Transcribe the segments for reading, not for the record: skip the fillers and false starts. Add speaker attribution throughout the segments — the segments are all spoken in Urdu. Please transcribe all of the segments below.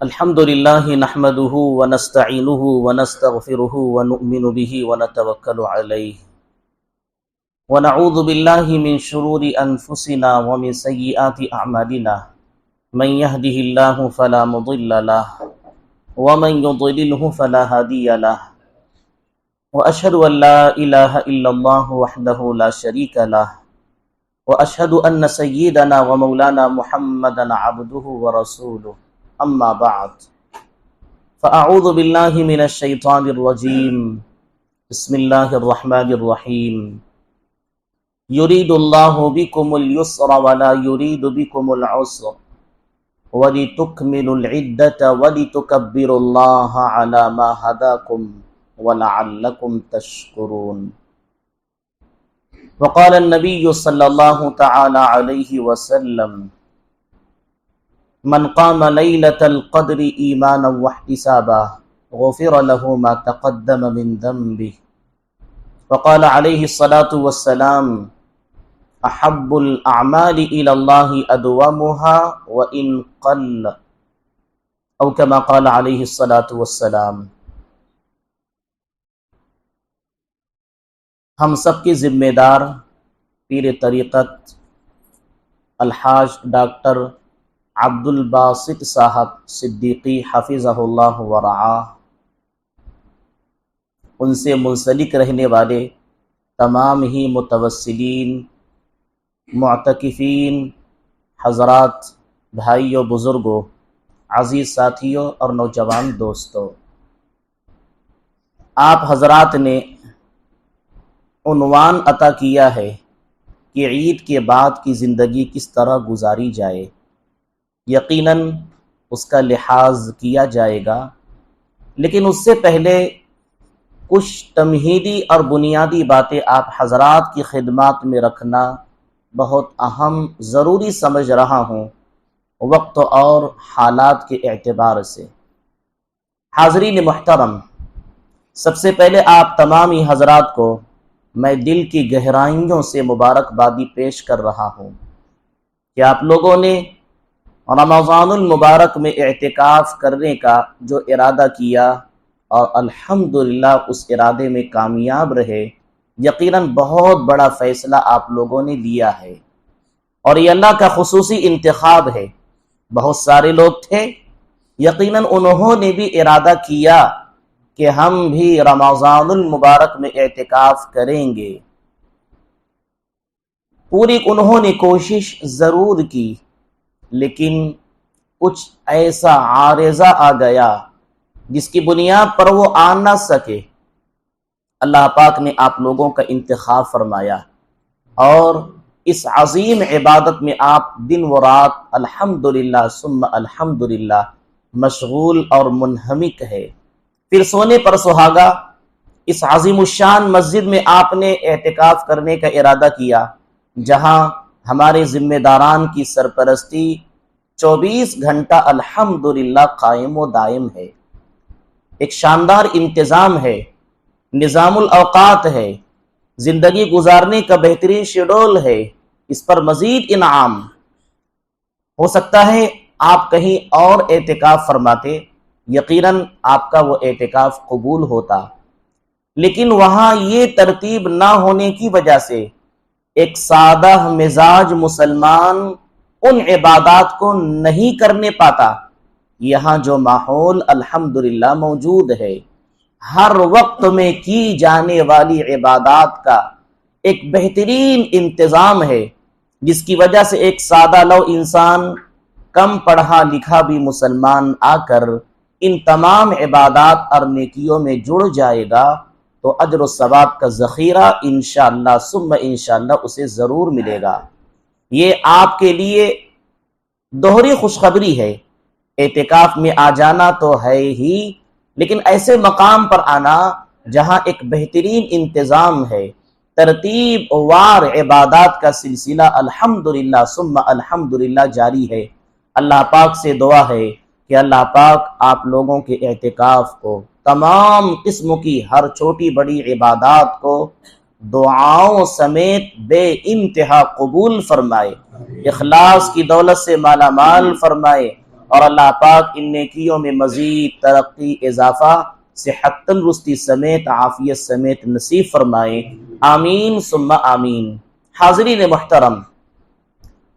Speaker 1: الحمد لله نحمده ونستعينه ونستغفره ونؤمن به ونتوكل عليه ونعوذ بالله من شرور أنفسنا ومن سيئات أعمالنا من يهده الله فلا مضل له ومن يضلله فلا هادي له وأشهد أن لا إله إلا الله وحده لا شريك له وأشهد أن سيدنا ومولانا محمدا عبده ورسوله أما بعد فأعوذ بالله من الشيطان الرجيم بسم الله الرحمن الرحيم يريد الله بكم اليسر ولا يريد بكم العسر ولتكملوا العدة ولتكبروا الله على ما هداكم ولعلكم تشكرون. وقال النبي صلى الله تعالى عليه وسلم من قام ليلة القدر إيمانا واحتسابا غفر له ما تقدم من ذنبه. وقال عليه الصلاة والسلام أحب الأعمال إلى الله أدومها وإن قل، أو كما قال عليه الصلاة والسلام. ہم سب کے ذمہ دار پیر طریقت الحاج ڈاکٹر عبد الباسط صاحب صدیقی حفظہ اللہ ورعاہ، ان سے منسلک رہنے والے تمام ہی متوسلین، معتکفین، حضرات، بھائیوں، بزرگوں، عزیز ساتھیوں اور نوجوان دوستوں، آپ حضرات نے عنوان عطا کیا ہے کہ عید کے بعد کی زندگی کس طرح گزاری جائے. یقیناً اس کا لحاظ کیا جائے گا، لیکن اس سے پہلے کچھ تمہیدی اور بنیادی باتیں آپ حضرات کی خدمات میں رکھنا بہت اہم ضروری سمجھ رہا ہوں وقت اور حالات کے اعتبار سے. حاضرین محترم، سب سے پہلے آپ تمام ہی حضرات کو میں دل کی گہرائیوں سے مبارکبادی پیش کر رہا ہوں کہ آپ لوگوں نے رمضان المبارک میں اعتکاف کرنے کا جو ارادہ کیا اور الحمدللہ اس ارادے میں کامیاب رہے. یقیناً بہت بڑا فیصلہ آپ لوگوں نے لیا ہے اور یہ اللہ کا خصوصی انتخاب ہے. بہت سارے لوگ تھے، یقیناً انہوں نے بھی ارادہ کیا کہ ہم بھی رمضان المبارک میں اعتکاف کریں گے. پوری انہوں نے کوشش ضرور کی، لیکن کچھ ایسا عارضہ آ گیا جس کی بنیاد پر وہ آ نہ سکے. اللہ پاک نے آپ لوگوں کا انتخاب فرمایا اور اس عظیم عبادت میں آپ دن و رات الحمدللہ ثم الحمدللہ مشغول اور منہمک ہے. پھر سونے پر سہاگا اس عظیم الشان مسجد میں آپ نے اعتکاف کرنے کا ارادہ کیا، جہاں ہمارے ذمہ داران کی سرپرستی 24 گھنٹہ الحمدللہ قائم و دائم ہے. ایک شاندار انتظام ہے، نظام الاوقات ہے، زندگی گزارنے کا بہترین شیڈول ہے. اس پر مزید انعام. ہو سکتا ہے آپ کہیں اور اعتکاف فرماتے، یقیناً آپ کا وہ اعتکاف قبول ہوتا، لیکن وہاں یہ ترتیب نہ ہونے کی وجہ سے ایک سادہ مزاج مسلمان ان عبادات کو نہیں کرنے پاتا. یہاں جو ماحول الحمدللہ موجود ہے، ہر وقت میں کی جانے والی عبادات کا ایک بہترین انتظام ہے، جس کی وجہ سے ایک سادہ لو انسان، کم پڑھا لکھا بھی مسلمان آ کر ان تمام عبادات اور نیکیوں میں جڑ جائے گا تو اجر و ثواب کا ذخیرہ انشاءاللہ ثم انشاءاللہ اسے ضرور ملے گا. یہ آپ کے لیے دوہری خوشخبری ہے. اعتکاف میں آ جانا تو ہے ہی، لیکن ایسے مقام پر آنا جہاں ایک بہترین انتظام ہے، ترتیب وار عبادات کا سلسلہ الحمدللہ ثم الحمدللہ جاری ہے. اللہ پاک سے دعا ہے کہ اللہ پاک آپ لوگوں کے اعتکاف کو، تمام قسم کی ہر چھوٹی بڑی عبادات کو دعاؤں سمیت بے انتہا قبول فرمائے، اخلاص کی دولت سے مالا مال فرمائے اور اللہ پاک ان نیکیوں میں مزید ترقی، اضافہ، صحت تندرستی سمیت عافیت سمیت نصیب فرمائے، آمین ثم آمین۔ حاضرین محترم،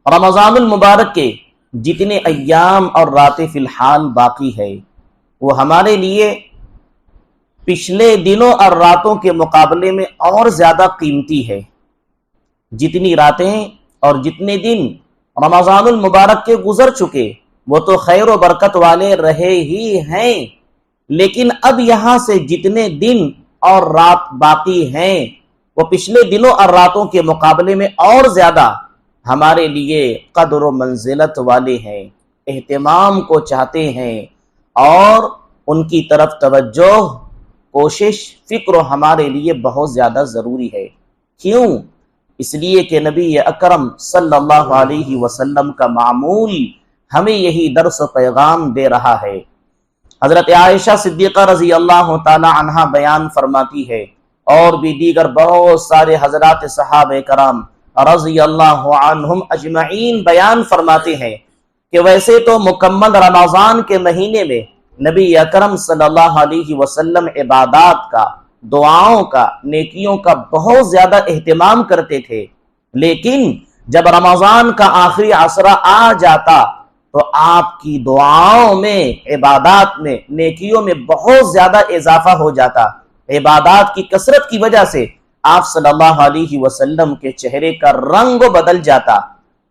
Speaker 1: رمضان المبارک کے جتنے ایام اور راتیں فی الحال باقی ہے وہ ہمارے لیے پچھلے دنوں اور راتوں کے مقابلے میں اور زیادہ قیمتی ہے۔ جتنی راتیں اور جتنے دن رمضان المبارک کے گزر چکے وہ تو خیر و برکت والے رہے ہی ہیں، لیکن اب یہاں سے جتنے دن اور رات باقی ہیں وہ پچھلے دنوں اور راتوں کے مقابلے میں اور زیادہ ہمارے لیے قدر و منزلت والے ہیں، اہتمام کو چاہتے ہیں، اور ان کی طرف توجہ، کوشش، فکر ہمارے لیے بہت زیادہ ضروری ہے۔ کیوں؟ اس لیے کہ نبی اکرم صلی اللہ علیہ وسلم کا معمول ہمیں یہی درس و پیغام دے رہا ہے۔ حضرت عائشہ صدیقہ رضی اللہ تعالی عنہا بیان فرماتی ہے، اور بھی دیگر بہت سارے حضرات صحابہ کرام رضی اللہ عنہم اجمعین بیان فرماتے ہیں کہ ویسے تو مکمل رمضان کے مہینے میں نبی اکرم صلی اللہ علیہ وسلم عبادات کا، دعاؤں کا، نیکیوں کا بہت زیادہ اہتمام کرتے تھے، لیکن جب رمضان کا آخری عشرہ آ جاتا تو آپ کی دعاؤں میں، عبادات میں، نیکیوں میں بہت زیادہ اضافہ ہو جاتا۔ عبادات کی کثرت کی وجہ سے آپ صلی اللہ علیہ وسلم کے چہرے کا رنگ بدل جاتا۔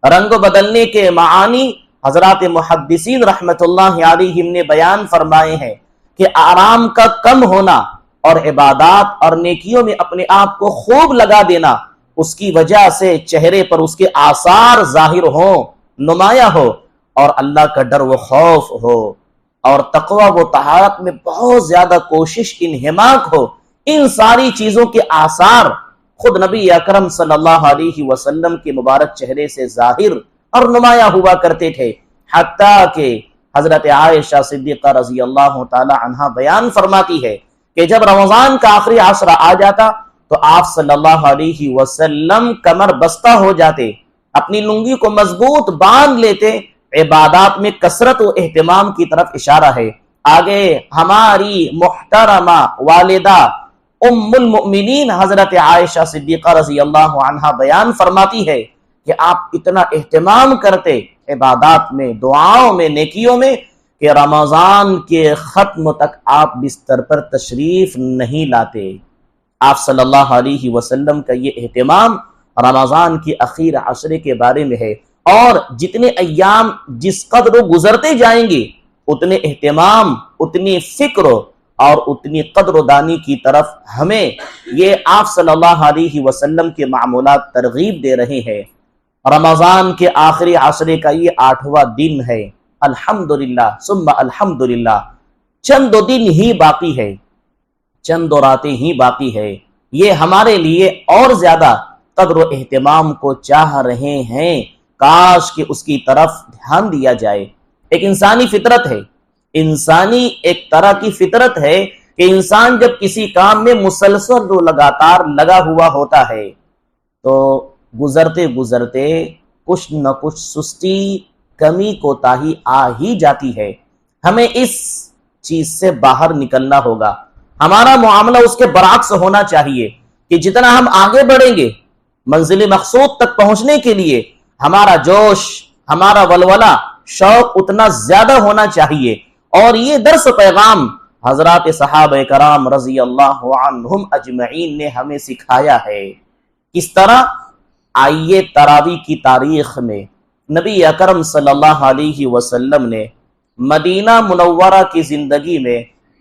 Speaker 1: رنگ بدلنے کے معانی حضرات محدثین رحمت اللہ علیہم نے بیان فرمائے ہیں کہ آرام کا کم ہونا اور عبادات اور نیکیوں میں اپنے آپ کو خوب لگا دینا، اس کی وجہ سے چہرے پر اس کے آثار ظاہر ہوں، نمایاں ہو، اور اللہ کا ڈر و خوف ہو، اور تقوی و طہارت میں بہت زیادہ کوشش، انہماک ہو۔ ان ساری چیزوں کے آثار خود نبی اکرم صلی اللہ علیہ وسلم کے مبارک چہرے سے ظاہر اور نمایاں ہوا کرتے تھے، حتیٰ کہ حضرت عائشہ صدیقہ رضی اللہ تعالی عنہا بیان فرماتی ہے کہ جب رمضان کا آخری عشرہ آ جاتا تو آپ صلی اللہ علیہ وسلم کمر بستہ ہو جاتے، اپنی لنگی کو مضبوط باندھ لیتے۔ عبادات میں کثرت و اہتمام کی طرف اشارہ ہے۔ آگے ہماری محترمہ والدہ ام المؤمنین حضرت عائشہ صدیقہ رضی اللہ عنہا بیان فرماتی ہے کہ آپ اتنا اہتمام کرتے عبادات میں، دعاؤں میں، نیکیوں میں، کہ رمضان کے ختم تک آپ بستر پر تشریف نہیں لاتے۔ آپ صلی اللہ علیہ وسلم کا یہ اہتمام رمضان کی اخیر عشرے کے بارے میں ہے، اور جتنے ایام جس قدر گزرتے جائیں گے اتنے اہتمام، اتنی فکر اور اتنی قدر و دانی کی طرف ہمیں یہ آپ صلی اللہ علیہ وسلم کے معمولات ترغیب دے رہے ہیں۔ رمضان کے آخری عشرے کا یہ 8واں دن ہے، الحمدللہ ثم الحمدللہ۔ چند دن ہی باقی ہے، چند راتیں ہی باقی ہے، یہ ہمارے لیے اور زیادہ قدر و اہتمام کو چاہ رہے ہیں۔ کاش کہ اس کی طرف دھیان دیا جائے۔ ایک انسانی فطرت ہے، انسانی ایک طرح کی فطرت ہے کہ انسان جب کسی کام میں مسلسل و لگاتار لگا ہوا ہوتا ہے تو گزرتے گزرتے کچھ نہ کچھ سستی، کمی، کوتاہی آ ہی جاتی ہے۔ ہمیں اس چیز سے باہر نکلنا ہوگا۔ ہمارا معاملہ اس کے برعکس ہونا چاہیے کہ جتنا ہم آگے بڑھیں گے منزل مقصود تک پہنچنے کے لیے، ہمارا جوش، ہمارا ولولہ، شوق اتنا زیادہ ہونا چاہیے۔ اور یہ درس و پیغام حضرات صحابہ کرام رضی اللہ عنہم اجمعین نے ہمیں سکھایا ہے۔ کس طرح؟ آئیے تراویح کی تاریخ میں نبی اکرم صلی اللہ علیہ وسلم نے مدینہ منورہ کی زندگی میں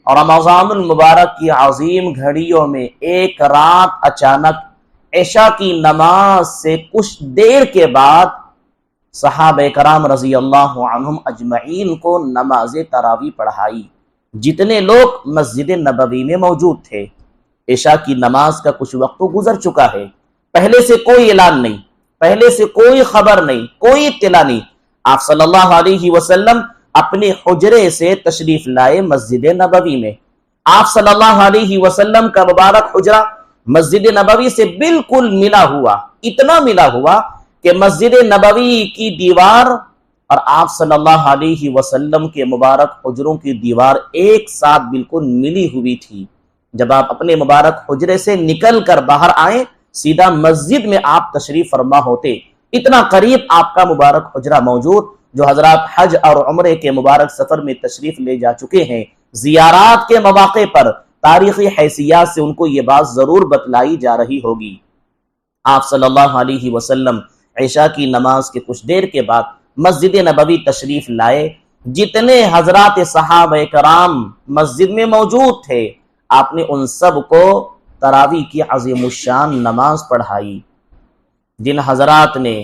Speaker 1: رمضان المبارک کی عظیم گھڑیوں میں ایک رات اچانک عشاء کی نماز سے کچھ دیر کے بعد صحابہ کرام رضی اللہ عنہم اجمعین کو نماز تراویح پڑھائی۔ جتنے لوگ مسجد نبوی میں موجود تھے، عشاء کی نماز کا کچھ وقت گزر چکا ہے، پہلے سے کوئی اعلان نہیں، پہلے سے کوئی خبر نہیں، کوئی اطلاع نہیں۔ آپ صلی اللہ علیہ وسلم اپنے حجرے سے تشریف لائے مسجد نبوی میں۔ آپ صلی اللہ علیہ وسلم کا مبارک حجرہ مسجد نبوی سے بالکل ملا ہوا، اتنا ملا ہوا کہ مسجد نبوی کی دیوار اور آپ صلی اللہ علیہ وسلم کے مبارک حجروں کی دیوار ایک ساتھ بالکل ملی ہوئی تھی۔ جب آپ اپنے مبارک حجرے سے نکل کر باہر آئیں، سیدھا مسجد میں آپ تشریف فرما ہوتے، اتنا قریب آپ کا مبارک حجرہ موجود۔ جو حضرات حج اور عمرے کے مبارک سفر میں تشریف لے جا چکے ہیں، زیارات کے مواقع پر تاریخی حیثیات سے ان کو یہ بات ضرور بتلائی جا رہی ہوگی۔ آپ صلی اللہ علیہ وسلم عشاء کی نماز کے کچھ دیر کے بعد مسجد نبوی تشریف لائے۔ جتنے حضرات صحابہ کرام مسجد میں موجود تھے، آپ نے ان سب کو تراویح کی عظیم الشان نماز پڑھائی۔ جن حضرات نے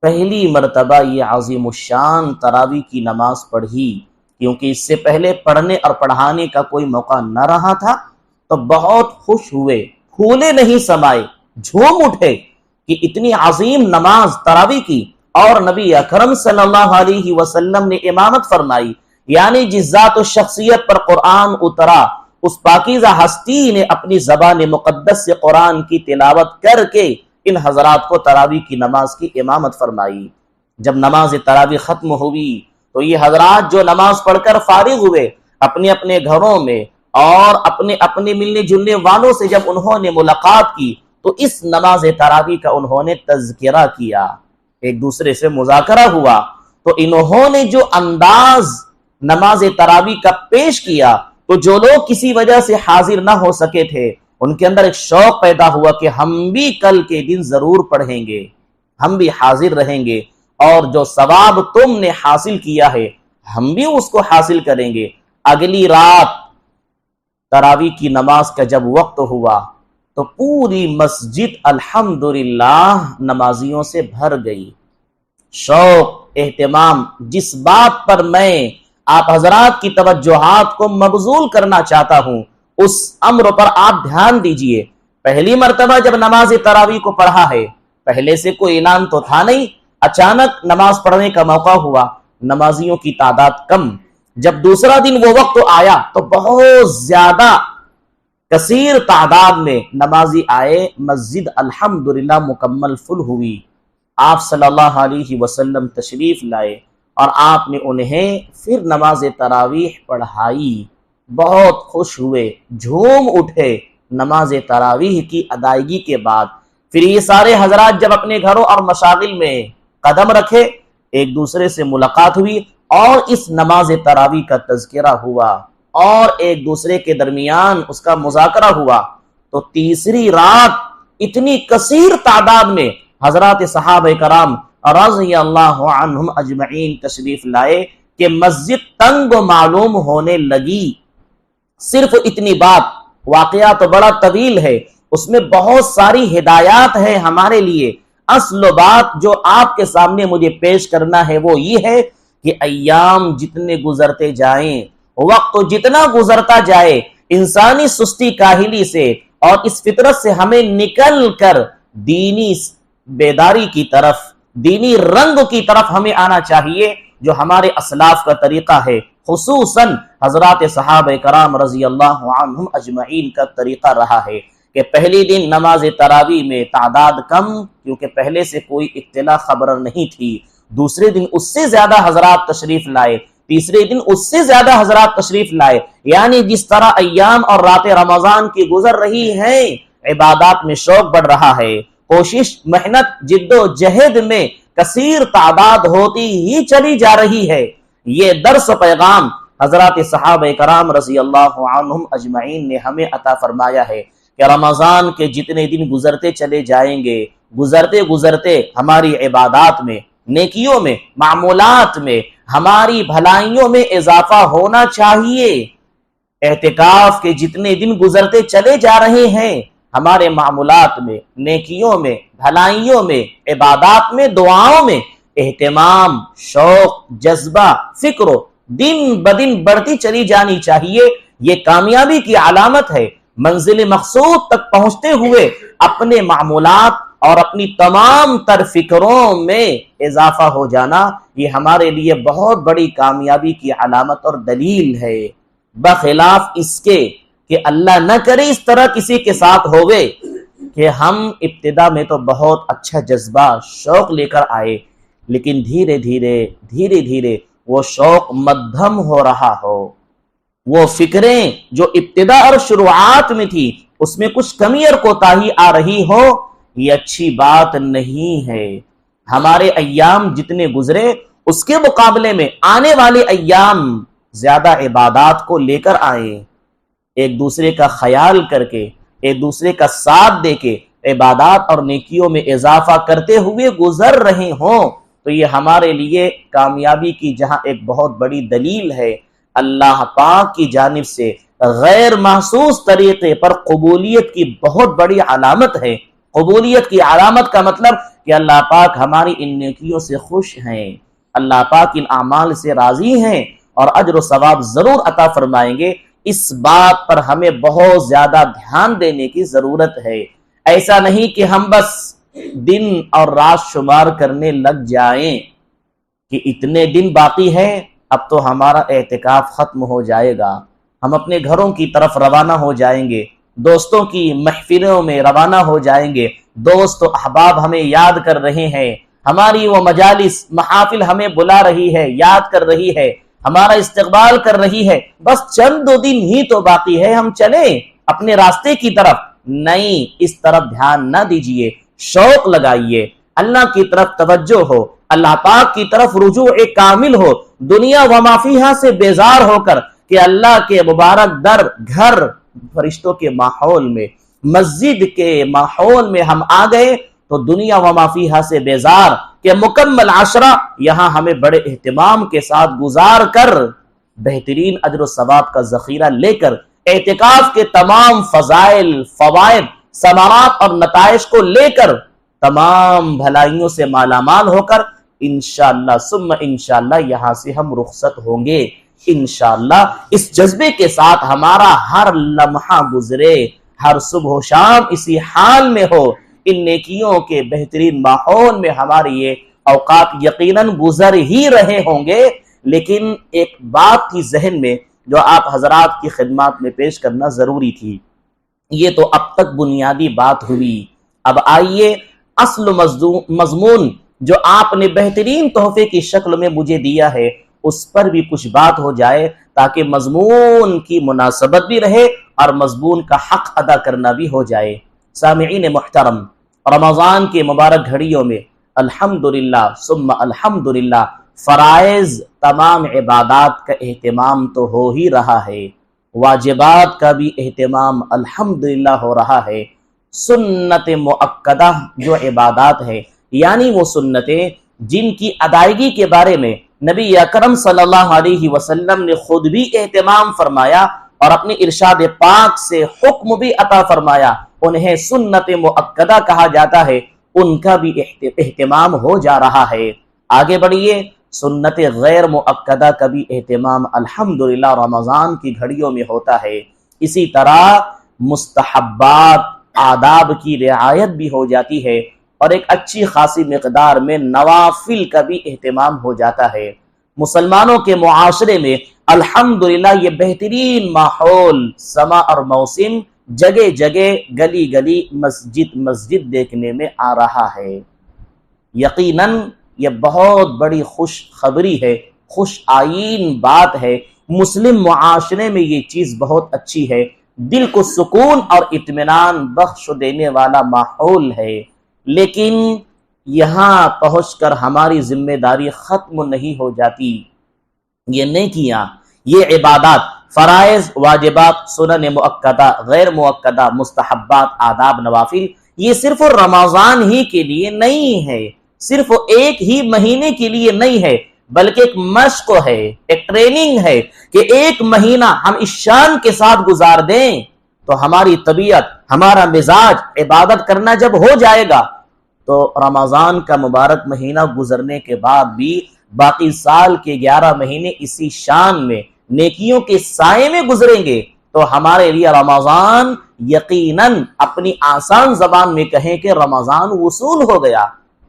Speaker 1: پہلی مرتبہ یہ عظیم الشان تراویح کی نماز پڑھی، کیونکہ اس سے پہلے پڑھنے اور پڑھانے کا کوئی موقع نہ رہا تھا، تو بہت خوش ہوئے، پھولے نہیں سمائے، جھوم اٹھے کہ اتنی عظیم نماز تراویح کی، اور نبی اکرم صلی اللہ علیہ وسلم نے امامت فرمائی۔ یعنی جس ذات و شخصیت پر قرآن اترا، اس پاکیزہ ہستی نے اپنی زبان مقدس سے قرآن کی تلاوت کر کے ان حضرات کو تراویح کی نماز کی امامت فرمائی۔ جب نماز تراویح ختم ہوئی تو یہ حضرات جو نماز پڑھ کر فارغ ہوئے اپنے اپنے گھروں میں، اور اپنے اپنے ملنے جلنے والوں سے جب انہوں نے ملاقات کی تو اس نماز تراویح کا انہوں نے تذکرہ کیا، ایک دوسرے سے مذاکرہ ہوا۔ تو انہوں نے جو انداز نماز تراویح کا پیش کیا، تو جو لوگ کسی وجہ سے حاضر نہ ہو سکے تھے، ان کے اندر ایک شوق پیدا ہوا کہ ہم بھی کل کے دن ضرور پڑھیں گے، ہم بھی حاضر رہیں گے، اور جو ثواب تم نے حاصل کیا ہے ہم بھی اس کو حاصل کریں گے۔ اگلی رات تراویح کی نماز کا جب وقت ہوا تو پوری مسجد الحمدللہ نمازیوں سے بھر گئی۔ شوق، اہتمام، جس بات پر میں آپ حضرات کی توجہات کو مبذول کرنا چاہتا ہوں، اس امر پر آپ دھیان دیجئے۔ پہلی مرتبہ جب نماز تراویح کو پڑھا ہے، پہلے سے کوئی اعلان تو تھا نہیں، اچانک نماز پڑھنے کا موقع ہوا، نمازیوں کی تعداد کم۔ جب دوسرا دن وہ وقت آیا تو بہت زیادہ کثیر تعداد میں نمازی آئے، مسجد الحمدللہ مکمل فل ہوئی۔ آپ صلی اللہ علیہ وسلم تشریف لائے اور آپ نے انہیں پھر نماز تراویح پڑھائی۔ بہت خوش ہوئے، جھوم اٹھے نماز تراویح کی ادائیگی کے بعد۔ پھر یہ سارے حضرات جب اپنے گھروں اور مشاغل میں قدم رکھے، ایک دوسرے سے ملاقات ہوئی اور اس نماز تراویح کا تذکرہ ہوا اور ایک دوسرے کے درمیان اس کا مذاکرہ ہوا۔ تو تیسری رات اتنی کثیر تعداد میں حضرات صحابہ کرام رضی اللہ عنہم اجمعین تشریف لائے کہ مسجد تنگ و معلوم ہونے لگی۔ صرف اتنی بات، واقعہ تو بڑا طویل ہے، اس میں بہت ساری ہدایات ہیں ہمارے لیے۔ اصل بات جو آپ کے سامنے مجھے پیش کرنا ہے وہ یہ ہے کہ ایام جتنے گزرتے جائیں، وقت جتنا گزرتا جائے، انسانی سستی کاہلی سے اور اس فطرت سے ہمیں نکل کر دینی بیداری کی طرف، دینی رنگ کی طرف ہمیں آنا چاہیے، جو ہمارے اسلاف کا طریقہ ہے، خصوصاً حضرات صحابہ کرام رضی اللہ عنہم اجمعین کا طریقہ رہا ہے کہ پہلی دن نماز تراویح میں تعداد کم، کیونکہ پہلے سے کوئی اطلاع خبر نہیں تھی۔ دوسرے دن اس سے زیادہ حضرات تشریف لائے، تیسرے دن اس سے زیادہ حضرات تشریف لائے۔ یعنی جس طرح ایام اور رات رمضان کی گزر رہی ہیں، عبادات میں شوق بڑھ رہا ہے، کوشش، محنت، جد و جہد میں کثیر تعداد ہوتی ہی چلی جا رہی ہے۔ یہ درس و پیغام حضرات صحابہ کرام رضی اللہ عنہم اجمعین نے ہمیں عطا فرمایا ہے کہ رمضان کے جتنے دن گزرتے چلے جائیں گے، گزرتے گزرتے ہماری عبادات میں، نیکیوں میں، معمولات میں، ہماری بھلائیوں میں اضافہ ہونا چاہیے۔ اعتکاف کے جتنے دن گزرتے چلے جا رہے ہیں، ہمارے معمولات میں، نیکیوں میں، بھلائیوں میں، عبادات میں، دعاؤں میں اہتمام، شوق، جذبہ، فکر دن بدن بڑھتی چلی جانی چاہیے۔ یہ کامیابی کی علامت ہے۔ منزل مقصود تک پہنچتے ہوئے اپنے معمولات اور اپنی تمام تر فکروں میں اضافہ ہو جانا، یہ ہمارے لیے بہت بڑی کامیابی کی علامت اور دلیل ہے، بخلاف اس کے کہ اللہ نہ کرے اس طرح کسی کے ساتھ ہوئے کہ ہم ابتدا میں تو بہت اچھا جذبہ، شوق لے کر آئے، لیکن دھیرے دھیرے وہ شوق مدھم ہو رہا ہو، وہ فکریں جو ابتدا اور شروعات میں تھی اس میں کچھ کمی اور کوتاہی آ رہی ہو، یہ اچھی بات نہیں ہے۔ ہمارے ایام جتنے گزرے اس کے مقابلے میں آنے والے ایام زیادہ عبادات کو لے کر آئیں، ایک دوسرے کا خیال کر کے، ایک دوسرے کا ساتھ دے کے عبادات اور نیکیوں میں اضافہ کرتے ہوئے گزر رہے ہوں تو یہ ہمارے لیے کامیابی کی جہاں ایک بہت بڑی دلیل ہے، اللہ پاک کی جانب سے غیر محسوس طریقے پر قبولیت کی بہت بڑی علامت ہے۔ قبولیت کی علامت کا مطلب کہ اللہ پاک ہماری ان نیکیوں سے خوش ہیں، اللہ پاک ان اعمال سے راضی ہیں اور اجر و ثواب ضرور عطا فرمائیں گے۔ اس بات پر ہمیں بہت زیادہ دھیان دینے کی ضرورت ہے۔ ایسا نہیں کہ ہم بس دن اور رات شمار کرنے لگ جائیں کہ اتنے دن باقی ہے، اب تو ہمارا اعتکاف ختم ہو جائے گا، ہم اپنے گھروں کی طرف روانہ ہو جائیں گے، دوستوں کی محفلوں میں روانہ ہو جائیں گے، دوست و احباب ہمیں یاد کر رہے ہیں، ہماری وہ مجالس محافل ہمیں بلا رہی ہے، یاد کر رہی ہے، ہمارا استقبال کر رہی ہے، بس چند دو دن ہی تو باقی ہے، ہم چلیں اپنے راستے کی طرف۔ نہیں، اس طرف دھیان نہ دیجئے، شوق لگائیے، اللہ کی طرف توجہ ہو، اللہ پاک کی طرف رجوع کامل ہو، دنیا وما فیہا سے بیزار ہو کر کہ اللہ کے مبارک در، گھر، فرشتوں کے ماحول میں، مسجد کے ماحول میں ہم آ گئے تو دنیا وما فیہا سے بیزار کہ مکمل عشرہ یہاں ہمیں بڑے اہتمام کے ساتھ گزار کر بہترین اجر و ثواب کا ذخیرہ لے کر اعتکاف کے تمام فضائل، فوائد، ثمرات اور نتائج کو لے کر تمام بھلائیوں سے مالا مال ہو کر انشاءاللہ ثم انشاءاللہ یہاں سے ہم رخصت ہوں گے۔ انشاءاللہ اس جذبے کے ساتھ ہمارا ہر لمحہ گزرے، ہر صبح و شام اسی حال میں ہو، ان نیکیوں کے بہترین ماحول میں ہمارے یہ اوقات یقیناً گزر ہی رہے ہوں گے۔ لیکن ایک بات کی ذہن میں جو آپ حضرات کی خدمات میں پیش کرنا ضروری تھی، یہ تو اب تک بنیادی بات ہوئی، اب آئیے اصل مضمون جو آپ نے بہترین تحفے کی شکل میں مجھے دیا ہے اس پر بھی کچھ بات ہو جائے تاکہ مضمون کی مناسبت بھی رہے اور مضمون کا حق ادا کرنا بھی ہو جائے۔ سامعین محترم، رمضان کے مبارک گھڑیوں میں الحمدللہ ثم الحمدللہ فرائض تمام عبادات کا اہتمام تو ہو ہی رہا ہے، واجبات کا بھی اہتمام الحمدللہ ہو رہا ہے، سنت مؤکدہ جو عبادات ہے یعنی وہ سنتیں جن کی ادائیگی کے بارے میں نبی اکرم صلی اللہ علیہ وسلم نے خود بھی اہتمام فرمایا اور اپنے ارشاد پاک سے حکم بھی عطا فرمایا، انہیں سنت مؤکدہ کہا جاتا ہے، ان کا بھی اہتمام ہو جا رہا ہے۔ آگے بڑھیے، سنت غیر مؤکدہ کا بھی اہتمام الحمدللہ رمضان کی گھڑیوں میں ہوتا ہے، اسی طرح مستحبات، آداب کی رعایت بھی ہو جاتی ہے اور ایک اچھی خاصی مقدار میں نوافل کا بھی اہتمام ہو جاتا ہے۔ مسلمانوں کے معاشرے میں الحمدللہ یہ بہترین ماحول، سما اور موسم جگہ جگہ، گلی گلی، مسجد مسجد دیکھنے میں آ رہا ہے۔ یقیناً یہ بہت بڑی خوش خبری ہے، خوش آئین بات ہے، مسلم معاشرے میں یہ چیز بہت اچھی ہے، دل کو سکون اور اطمینان بخش دینے والا ماحول ہے۔ لیکن یہاں پہنچ کر ہماری ذمہ داری ختم نہیں ہو جاتی۔ یہ نیکیاں، یہ عبادات، فرائض، واجبات، سنن مؤکدہ، غیر مؤکدہ، مستحبات، آداب، نوافل، یہ صرف رمضان ہی کے لیے نہیں ہے، صرف ایک ہی مہینے کے لیے نہیں ہے، بلکہ ایک مشق ہے، ایک ٹریننگ ہے کہ ایک مہینہ ہم اس شان کے ساتھ گزار دیں تو ہماری طبیعت، ہمارا مزاج عبادت کرنا جب ہو جائے گا تو رمضان کا مبارک مہینہ گزرنے کے بعد بھی باقی سال کے 11 مہینے اسی شان میں نیکیوں کے سائے میں گزریں گے تو ہمارے لیے رمضان یقیناً اپنی آسان زبان میں کہیں کہ رمضان وصول ہو گیا،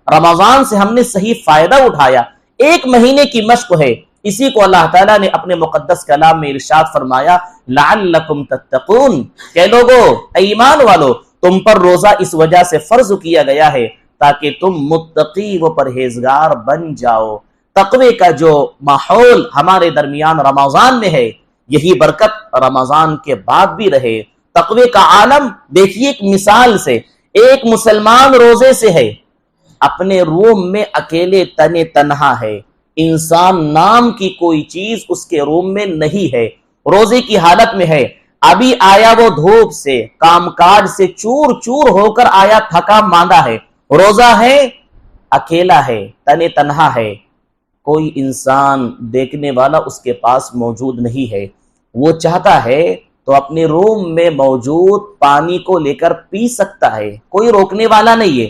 Speaker 1: رمضان سے ہم نے صحیح فائدہ اٹھایا، ایک مہینے کی مشق ہے۔ اسی کو اللہ تعالیٰ نے اپنے مقدس کلام میں ارشاد فرمایا، لعلکم تتقون، کہ لوگو، ایمان والو، تم پر روزہ اس وجہ سے فرض کیا گیا ہے تاکہ تم متقی و پرہیزگار بن جاؤ۔ تقوی کا جو ماحول ہمارے درمیان رمضان میں ہے، یہی برکت رمضان کے بعد بھی رہے۔ تقوی کا عالم دیکھیے ایک مثال سے، ایک مسلمان روزے سے ہے، اپنے روم میں اکیلے تنے تنہا ہے، انسان نام کی کوئی چیز اس کے روم میں نہیں ہے، روزے کی حالت میں ہے، ابھی آیا وہ دھوپ سے کام کاج سے چور چور ہو کر آیا، تھکا ماندہ ہے، روزہ ہے، اکیلا ہے، تنے تنہا ہے، کوئی انسان دیکھنے والا اس کے پاس موجود نہیں ہے، وہ چاہتا ہے تو اپنے روم میں موجود پانی کو لے کر پی سکتا ہے، کوئی روکنے والا نہیں ہے۔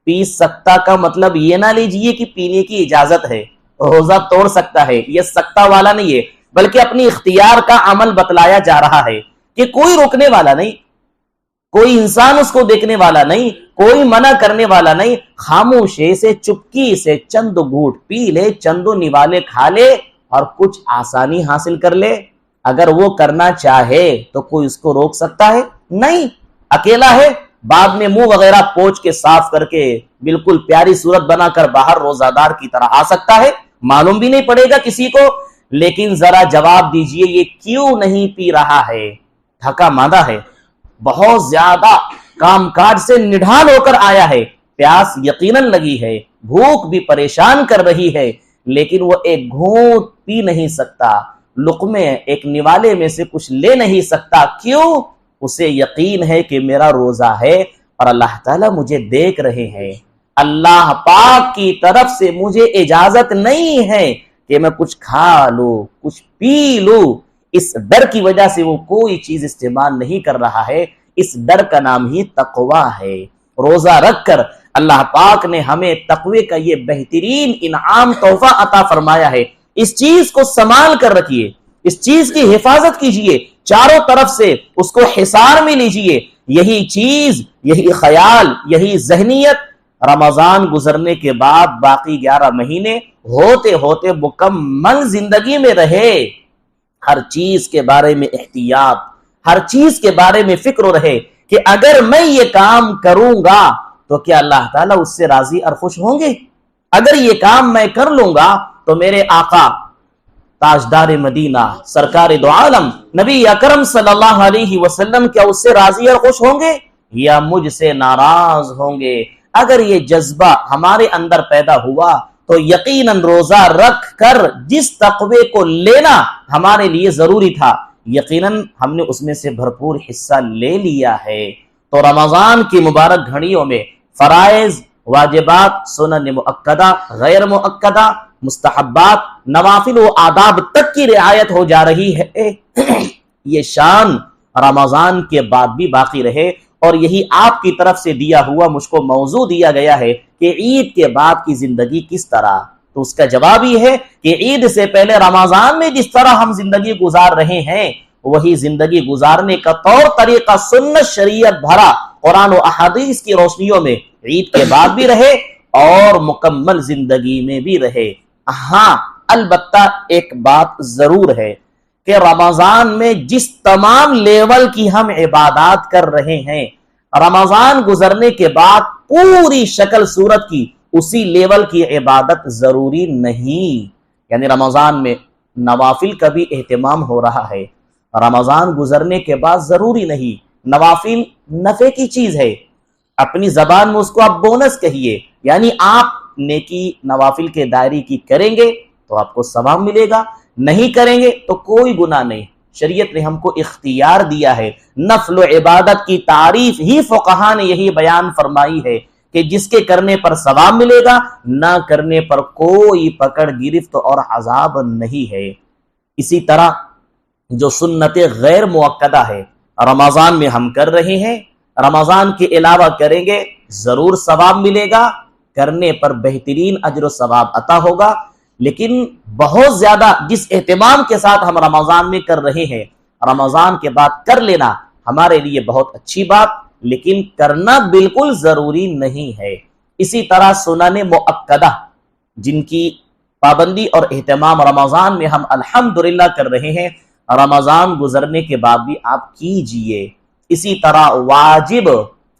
Speaker 1: پی سکتا کا مطلب یہ نہ لیجئے کہ پینے کی اجازت ہے، روزہ توڑ سکتا ہے، یہ سکتا والا نہیں ہے، بلکہ اپنی اختیار کا عمل بتلایا جا رہا ہے کہ کوئی روکنے والا نہیں، کوئی انسان اس کو دیکھنے والا نہیں، کوئی منع کرنے والا نہیں، خاموشی سے چپکی سے چند گھونٹ پی لے، چندو نوالے کھا لے اور کچھ آسانی حاصل کر لے۔ اگر وہ کرنا چاہے تو کوئی اس کو روک سکتا ہے؟ نہیں، اکیلا ہے، بعد میں منہ وغیرہ پوچھ کے صاف کر کے بالکل پیاری صورت بنا کر باہر روزہ دار کی طرح آ سکتا ہے، معلوم بھی نہیں پڑے گا کسی کو۔ لیکن ذرا جواب دیجئے یہ کیوں نہیں پی رہا ہے؟ تھکا ماندہ ہے، بہت زیادہ کام کاج سے نڈھال ہو کر آیا ہے، پیاس یقیناً لگی ہے، بھوک بھی پریشان کر رہی ہے، لیکن وہ ایک گھونٹ پی نہیں سکتا، لقمے ایک نوالے میں سے کچھ لے نہیں سکتا۔ کیوں؟ اسے یقین ہے کہ میرا روزہ ہے اور اللہ تعالیٰ مجھے دیکھ رہے ہیں، اللہ پاک کی طرف سے مجھے اجازت نہیں ہے کہ میں کچھ کھا لوں، کچھ پی لوں۔ اس ڈر کی وجہ سے وہ کوئی چیز استعمال نہیں کر رہا ہے، اس ڈر کا نام ہی تقوی ہے۔ روزہ رکھ کر اللہ پاک نے ہمیں تقوی کا یہ بہترین انعام تحفہ عطا فرمایا ہے، اس چیز کو سنبھال کر رکھیے، اس چیز کی حفاظت کیجئے، چاروں طرف سے اس کو حصار میں لیجئے۔ یہی چیز، یہی خیال، یہی ذہنیت رمضان گزرنے کے بعد باقی 11 مہینے ہوتے ہوتے مکمل زندگی میں رہے۔ ہر چیز کے بارے میں احتیاط، ہر چیز کے بارے میں فکر رہے کہ اگر میں یہ کام کروں گا تو کیا اللہ تعالیٰ اس سے راضی اور خوش ہوں گے؟ اگر یہ کام میں کر لوں گا تو میرے آقا تاجدار مدینہ سرکار دو عالم نبی اکرم صلی اللہ علیہ وسلم کیا اس سے راضی اور خوش ہوں گے یا مجھ سے ناراض ہوں گے؟ اگر یہ جذبہ ہمارے اندر پیدا ہوا تو یقیناً روزہ رکھ کر جس تقوی کو لینا ہمارے لیے ضروری تھا، یقیناً ہم نے اس میں سے بھرپور حصہ لے لیا ہے۔ تو رمضان کی مبارک گھڑیوں میں فرائض، واجبات، سنن مؤکدہ، غیر مؤکدہ، مستحبات، نوافل و آداب تک کی رعایت ہو جا رہی ہے۔ یہ شان رمضان کے بعد بھی باقی رہے، اور یہی آپ کی طرف سے دیا ہوا مجھ کو موضوع دیا گیا ہے کہ عید کے بعد کی زندگی کس طرح۔ تو اس کا جواب یہ ہے کہ عید سے پہلے رمضان میں جس طرح ہم زندگی گزار رہے ہیں، وہی زندگی گزارنے کا طور طریقہ سنت شریعت بھرا قرآن و احادیث کی روشنیوں میں عید کے بعد بھی رہے اور مکمل زندگی میں بھی رہے۔ ہاں، البتہ ایک بات ضرور ہے کہ رمضان میں جس تمام لیول کی ہم عبادات کر رہے ہیں، رمضان گزرنے کے بعد پوری شکل صورت کی اسی لیول کی عبادت ضروری نہیں۔ یعنی رمضان میں نوافل کا بھی اہتمام ہو رہا ہے، رمضان گزرنے کے بعد ضروری نہیں۔ نوافل نفع کی چیز ہے، اپنی زبان میں اس کو آپ بونس کہیے، یعنی آپ نیکی نوافل کے دائرے کی کریں گے تو آپ کو ثواب ملے گا، نہیں کریں گے تو کوئی گناہ نہیں۔ شریعت نے ہم کو اختیار دیا ہے۔ نفل و عبادت کی تعریف ہی فقہا نے یہی بیان فرمائی ہے کہ جس کے کرنے پر ثواب ملے گا، نہ کرنے پر کوئی پکڑ گرفت اور عذاب نہیں ہے۔ اسی طرح جو سنت غیر مؤکدہ ہے رمضان میں ہم کر رہے ہیں، رمضان کے علاوہ کریں گے ضرور ثواب ملے گا، کرنے پر بہترین اجر و ثواب عطا ہوگا۔ لیکن بہت زیادہ جس اہتمام کے ساتھ ہم رمضان میں کر رہے ہیں، رمضان کے بعد کر لینا ہمارے لیے بہت اچھی بات، لیکن کرنا بالکل ضروری نہیں ہے۔ اسی طرح سنن مؤکدہ جن کی پابندی اور اہتمام رمضان میں ہم الحمدللہ کر رہے ہیں، رمضان گزرنے کے بعد بھی آپ کیجئے۔ اسی طرح واجب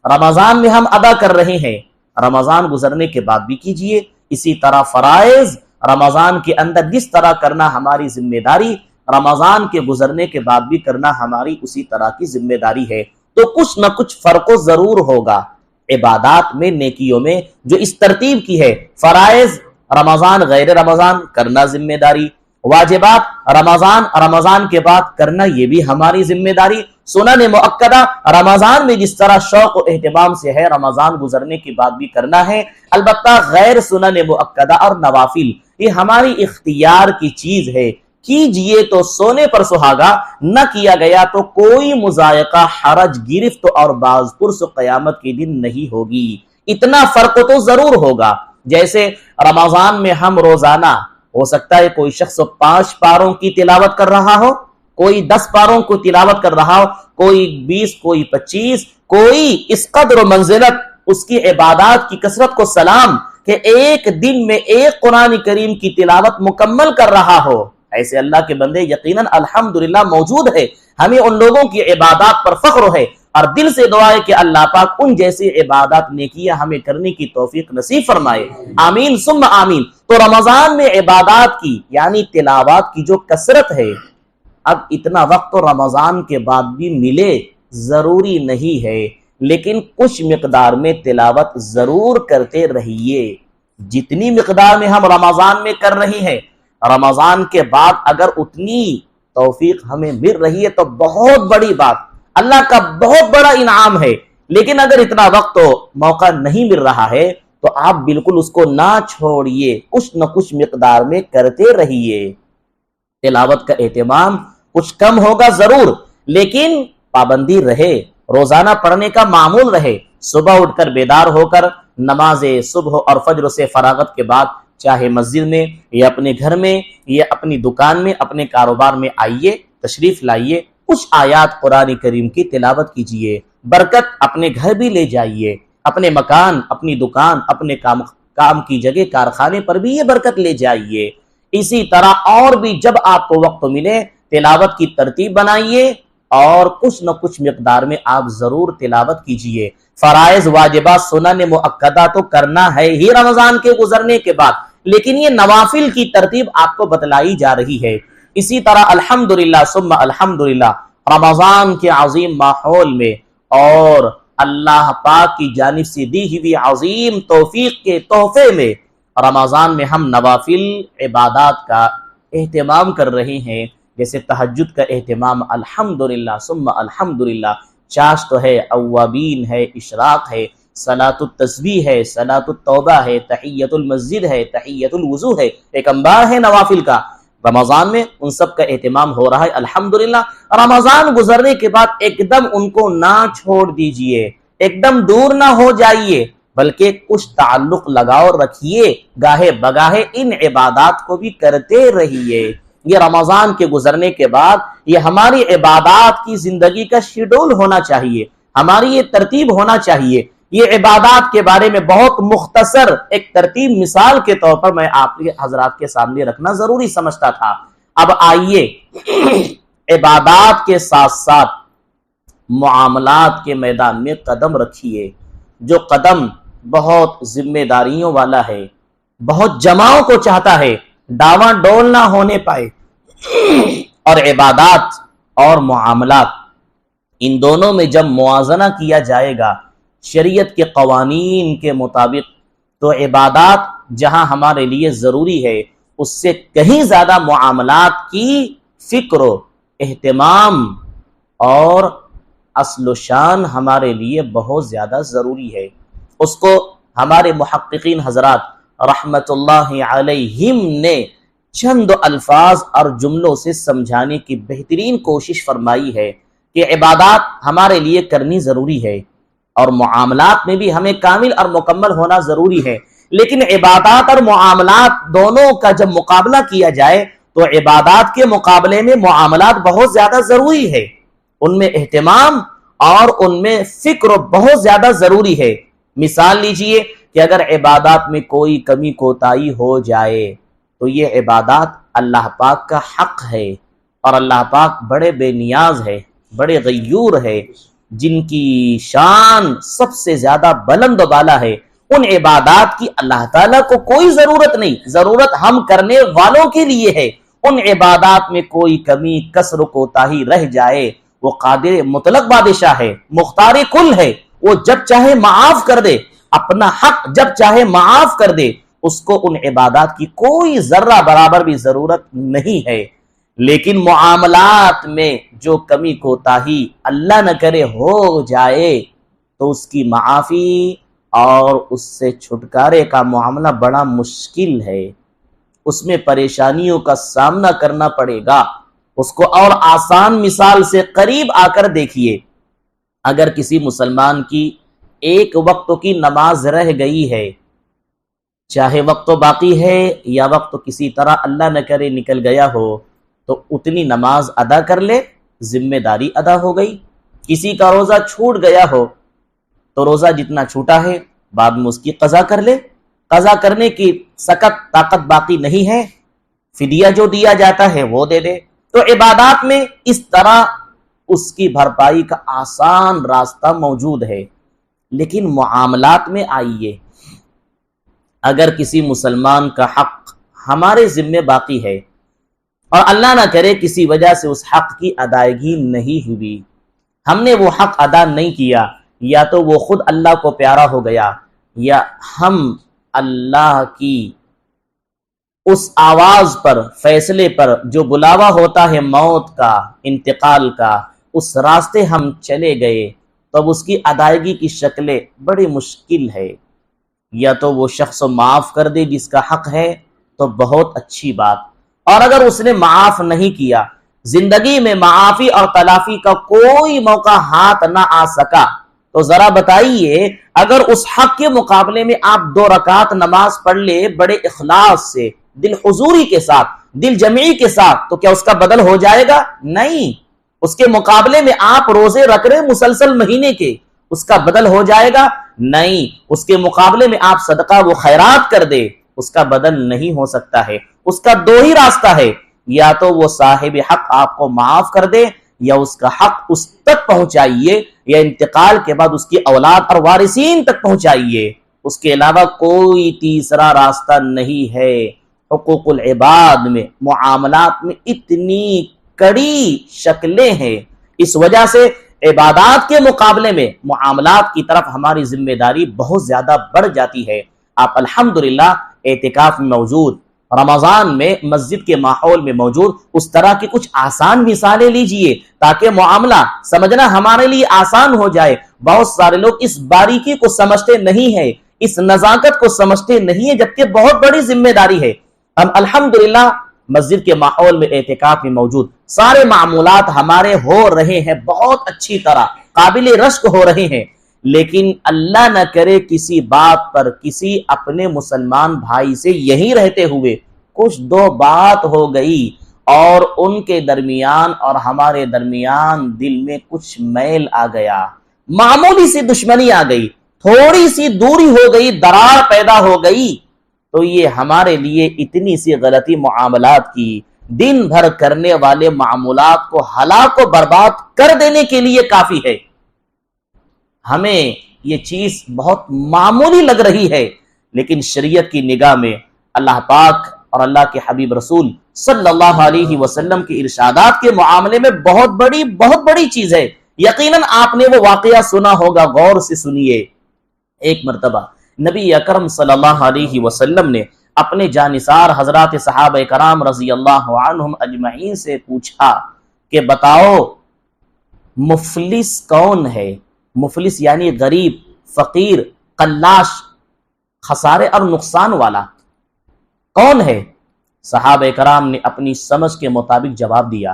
Speaker 1: رمضان میں ہم ادا کر رہے ہیں، رمضان گزرنے کے بعد بھی کیجئے. اسی طرح فرائض رمضان کے اندر جس طرح کرنا ہماری ذمہ داری، رمضان کے گزرنے کے بعد بھی کرنا ہماری اسی طرح کی ذمہ داری ہے. تو کچھ نہ کچھ فرق ضرور ہوگا عبادات میں، نیکیوں میں، جو اس ترتیب کی ہے. فرائض رمضان غیر رمضان کرنا ذمہ داری، واجبات رمضان کے بعد کرنا یہ بھی ہماری ذمہ داری. سنن مؤکدہ رمضان میں جس طرح شوق و اہتمام سے ہے رمضان گزرنے کے بعد بھی کرنا ہے. البتہ غیر سنن مؤکدہ اور نوافل یہ ہماری اختیار کی چیز ہے، کیجئے تو سونے پر سہاگا، نہ کیا گیا تو کوئی مضائقہ، حرج، گرفت اور باز پرس قیامت کے دن نہیں ہوگی. اتنا فرق تو ضرور ہوگا. جیسے رمضان میں ہم روزانہ، ہو سکتا ہے کوئی شخص 5 پاروں کی تلاوت کر رہا ہو، کوئی 10 پاروں کو تلاوت کر رہا ہو، کوئی 20، کوئی 25، کوئی اس قدر و منزلت اس کی عبادات کی کثرت کو سلام کہ ایک دن میں ایک قرآن کریم کی تلاوت مکمل کر رہا ہو. ایسے اللہ کے بندے یقیناً الحمدللہ موجود ہے. ہمیں ان لوگوں کی عبادات پر فخر ہے اور دل سے دعا ہے کہ اللہ پاک ان جیسی عبادات نیکیاں ہمیں کرنے کی توفیق نصیب فرمائے. آمین ثم آمین. تو رمضان میں عبادات کی یعنی تلاوات کی جو کثرت ہے، اب اتنا وقت تو رمضان کے بعد بھی ملے ضروری نہیں ہے، لیکن کچھ مقدار میں تلاوت ضرور کرتے رہیے. جتنی مقدار میں ہم رمضان میں کر رہے ہیں، رمضان کے بعد اگر اتنی توفیق ہمیں مل رہی ہے تو بہت بڑی بات، اللہ کا بہت بڑا انعام ہے. لیکن اگر اتنا وقت تو موقع نہیں مل رہا ہے تو آپ بالکل اس کو نہ چھوڑیے، کچھ نہ کچھ مقدار میں کرتے رہیے. تلاوت کا اہتمام کچھ کم ہوگا ضرور، لیکن پابندی رہے، روزانہ پڑھنے کا معمول رہے. صبح اٹھ کر بیدار ہو کر نماز صبح اور فجر سے فراغت کے بعد چاہے مسجد میں یا اپنے گھر میں یا اپنی دکان میں، اپنے کاروبار میں آئیے، تشریف لائیے، کچھ آیات قرآن کریم کی تلاوت کیجئے. برکت اپنے گھر بھی لے جائیے، اپنے مکان، اپنی دکان، اپنے کام کی جگہ، کارخانے پر بھی یہ برکت لے جائیے. اسی طرح اور بھی جب آپ کو وقت ملے تلاوت کی ترتیب بنائیے اور کچھ نہ کچھ مقدار میں آپ ضرور تلاوت کیجئے. فرائض، واجبات، سنن مؤکدہ تو کرنا ہے ہی رمضان کے گزرنے کے بعد، لیکن یہ نوافل کی ترتیب آپ کو بتلائی جا رہی ہے. اسی طرح الحمدللہ ثم الحمدللہ رمضان کے عظیم ماحول میں اور اللہ پاک کی جانب سے دی ہوئی عظیم توفیق کے تحفے میں رمضان میں ہم نوافل عبادات کا اہتمام کر رہے ہیں. جیسے تہجد کا اہتمام الحمدللہ ثم الحمدللہ، چاشت تو ہے، اوابین ہے، اشراق ہے، صلاۃ التسبیح ہے، صلاۃ التوبہ ہے، تحیۃ المسجد ہے، تحیۃ الوضو ہے، ایک انبار ہے نوافل کا. رمضان میں ان سب کا اہتمام ہو رہا ہے الحمدللہ. رمضان گزرنے کے بعد ایک دم ان کو نہ چھوڑ دیجئے، ایک دم دور نہ ہو جائیے، بلکہ کچھ تعلق لگاؤ رکھیے، گاہے بگاہے ان عبادات کو بھی کرتے رہیے. یہ رمضان کے گزرنے کے بعد یہ ہماری عبادات کی زندگی کا شیڈول ہونا چاہیے، ہماری یہ ترتیب ہونا چاہیے. یہ عبادات کے بارے میں بہت مختصر ایک ترتیب مثال کے طور پر میں آپ کے حضرات کے سامنے رکھنا ضروری سمجھتا تھا. اب آئیے عبادات کے ساتھ ساتھ معاملات کے میدان میں قدم رکھیے. جو قدم بہت ذمہ داریوں والا ہے، بہت جماؤں کو چاہتا ہے، ڈاواں ڈول نہ ہونے پائے. اور عبادات اور معاملات ان دونوں میں جب موازنہ کیا جائے گا شریعت کے قوانین کے مطابق تو عبادات جہاں ہمارے لیے ضروری ہے اس سے کہیں زیادہ معاملات کی فکر و اہتمام اور اصل و شان ہمارے لیے بہت زیادہ ضروری ہے. اس کو ہمارے محققین حضرات رحمت اللہ علیہم نے چند الفاظ اور جملوں سے سمجھانے کی بہترین کوشش فرمائی ہے کہ عبادات ہمارے لیے کرنی ضروری ہے اور معاملات میں بھی ہمیں کامل اور مکمل ہونا ضروری ہے. لیکن عبادات اور معاملات دونوں کا جب مقابلہ کیا جائے تو عبادات کے مقابلے میں معاملات بہت زیادہ ضروری ہے، ان میں اہتمام اور ان میں فکر بہت زیادہ ضروری ہے. مثال لیجئے کہ اگر عبادات میں کوئی کمی کوتاہی ہو جائے تو یہ عبادات اللہ پاک کا حق ہے، اور اللہ پاک بڑے بے نیاز ہے، بڑے غیور ہے، جن کی شان سب سے زیادہ بلند و بالا ہے. ان عبادات کی اللہ تعالیٰ کو کوئی ضرورت نہیں، ضرورت ہم کرنے والوں کے لیے ہے۔ ان عبادات میں کوئی کمی کسر کوتاہی رہ جائے، وہ قادر مطلق بادشاہ ہے، مختار کل ہے، وہ جب چاہے معاف کر دے، اپنا حق جب چاہے معاف کر دے، اس کو ان عبادات کی کوئی ذرہ برابر بھی ضرورت نہیں ہے۔ لیکن معاملات میں جو کمی کوتاہی اللہ نہ کرے ہو جائے تو اس کی معافی اور اس سے چھٹکارے کا معاملہ بڑا مشکل ہے، اس میں پریشانیوں کا سامنا کرنا پڑے گا۔ اس کو اور آسان مثال سے قریب آ کر دیکھیے، اگر کسی مسلمان کی ایک وقت کی نماز رہ گئی ہے، چاہے وقت باقی ہے یا وقت کسی طرح اللہ نہ کرے نکل گیا ہو، تو اتنی نماز ادا کر لے، ذمہ داری ادا ہو گئی۔ کسی کا روزہ چھوٹ گیا ہو تو روزہ جتنا چھوٹا ہے بعد میں اس کی قضا کر لے، قضا کرنے کی سخت طاقت باقی نہیں ہے، فدیہ جو دیا جاتا ہے وہ دے دے۔ تو عبادات میں اس طرح اس کی بھرپائی کا آسان راستہ موجود ہے۔ لیکن معاملات میں آئیے، اگر کسی مسلمان کا حق ہمارے ذمہ باقی ہے اور اللہ نہ کرے کسی وجہ سے اس حق کی ادائیگی نہیں ہوئی، ہم نے وہ حق ادا نہیں کیا، یا تو وہ خود اللہ کو پیارا ہو گیا، یا ہم اللہ کی اس آواز پر، فیصلے پر جو بلاوا ہوتا ہے موت کا، انتقال کا، اس راستے ہم چلے گئے، تب اس کی ادائیگی کی شکلیں بڑی مشکل ہے۔ یا تو وہ شخص معاف کر دے جس کا حق ہے تو بہت اچھی بات، اور اگر اس نے معاف نہیں کیا، زندگی میں معافی اور تلافی کا کوئی موقع ہاتھ نہ آ سکا، تو ذرا بتائیے اگر اس حق کے مقابلے میں آپ 2 رکعت نماز پڑھ لے بڑے اخلاص سے، دل حضوری کے ساتھ، دل جمعی کے ساتھ، تو کیا اس کا بدل ہو جائے گا؟ نہیں۔ اس کے مقابلے میں آپ روزے رکھ رہے مسلسل مہینے کے، اس کا بدل ہو جائے گا؟ نہیں۔ اس کے مقابلے میں آپ صدقہ و خیرات کر دے، اس کا بدل نہیں ہو سکتا ہے۔ اس کا 2 ہی راستہ ہے، یا تو وہ صاحب حق آپ کو معاف کر دے، یا اس کا حق اس تک پہنچائیے، یا انتقال کے بعد اس کی اولاد اور وارثین تک پہنچائیے۔ اس کے علاوہ کوئی تیسرا راستہ نہیں ہے۔ حقوق العباد میں، معاملات میں اتنی کڑی شکلیں ہیں، اس وجہ سے عبادات کے مقابلے میں معاملات کی طرف ہماری ذمہ داری بہت زیادہ بڑھ جاتی ہے۔ آپ الحمدللہ اعتکاف میں موجود، رمضان میں مسجد کے ماحول میں موجود، اس طرح کی کچھ آسان مثالیں لیجئے تاکہ معاملہ سمجھنا ہمارے لیے آسان ہو جائے۔ بہت سارے لوگ اس باریکی کو سمجھتے نہیں ہیں، اس نزاکت کو سمجھتے نہیں ہیں، جبکہ بہت بڑی ذمہ داری ہے۔ ہم الحمدللہ مسجد کے ماحول میں اعتکاف میں موجود، سارے معمولات ہمارے ہو رہے ہیں، بہت اچھی طرح قابل رشک ہو رہے ہیں، لیکن اللہ نہ کرے کسی بات پر کسی اپنے مسلمان بھائی سے یہی رہتے ہوئے کچھ 2 بات ہو گئی اور ان کے درمیان اور ہمارے درمیان دل میں کچھ میل آ گیا، معمولی سی دشمنی آ گئی، تھوڑی سی دوری ہو گئی، درار پیدا ہو گئی، تو یہ ہمارے لیے اتنی سی غلطی معاملات کی، دن بھر کرنے والے معاملات کو ہلاک و برباد کر دینے کے لیے کافی ہے۔ ہمیں یہ چیز بہت معمولی لگ رہی ہے، لیکن شریعت کی نگاہ میں اللہ پاک اور اللہ کے حبیب رسول صلی اللہ علیہ وسلم کے ارشادات کے معاملے میں بہت بڑی چیز ہے۔ یقیناً آپ نے وہ واقعہ سنا ہوگا، غور سے سنیے۔ ایک مرتبہ نبی اکرم صلی اللہ علیہ وسلم نے اپنے جانثار حضرات صحابہ کرام رضی اللہ عنہم اجمعین سے پوچھا کہ بتاؤ مفلس کون ہے؟ مفلس یعنی غریب، فقیر، قلاش، خسارے اور نقصان والا کون ہے؟ صحابہ کرام نے اپنی سمجھ کے مطابق جواب دیا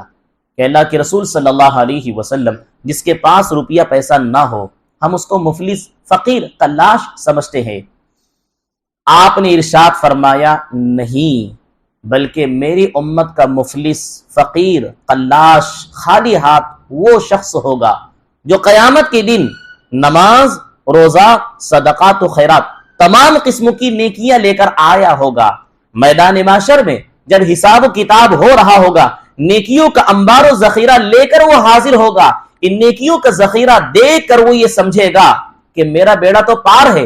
Speaker 1: کہ اللہ کے رسول صلی اللہ علیہ وسلم، جس کے پاس روپیہ پیسہ نہ ہو ہم اس کو مفلس، فقیر، قلاش سمجھتے ہیں۔ آپ نے ارشاد فرمایا نہیں، بلکہ میری امت کا مفلس، فقیر، قلاش، خالی ہاتھ وہ شخص ہوگا جو قیامت کے دن نماز، روزہ، صدقات و خیرات، تمام قسم کی نیکیاں لے کر آیا ہوگا۔ میدان محشر میں جب حساب و کتاب ہو رہا ہوگا، نیکیوں کا انبار و ذخیرہ لے کر وہ حاضر ہوگا۔ ان نیکیوں کا ذخیرہ دیکھ کر وہ یہ سمجھے گا کہ میرا بیڑا تو پار ہے،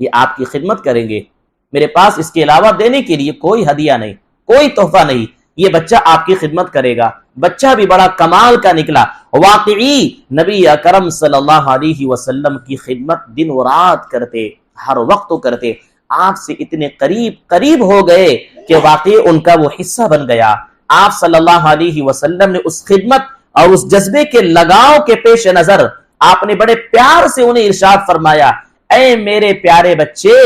Speaker 1: یہ آپ کی خدمت کریں گے، میرے پاس اس کے علاوہ دینے کے لیے کوئی ہدیہ نہیں، کوئی تحفہ نہیں، یہ بچہ آپ کی خدمت کرے گا۔ بچہ بھی بڑا کمال کا نکلا، واقعی نبی اکرم صلی اللہ علیہ وسلم کی خدمت دن و رات کرتے، ہر وقت کرتے، آپ سے اتنے قریب ہو گئے کہ واقعی ان کا وہ حصہ بن گیا۔ آپ صلی اللہ علیہ وسلم نے اس خدمت اور اس جذبے کے لگاؤ کے پیش نظر آپ نے بڑے پیار سے انہیں ارشاد فرمایا، اے میرے پیارے بچے،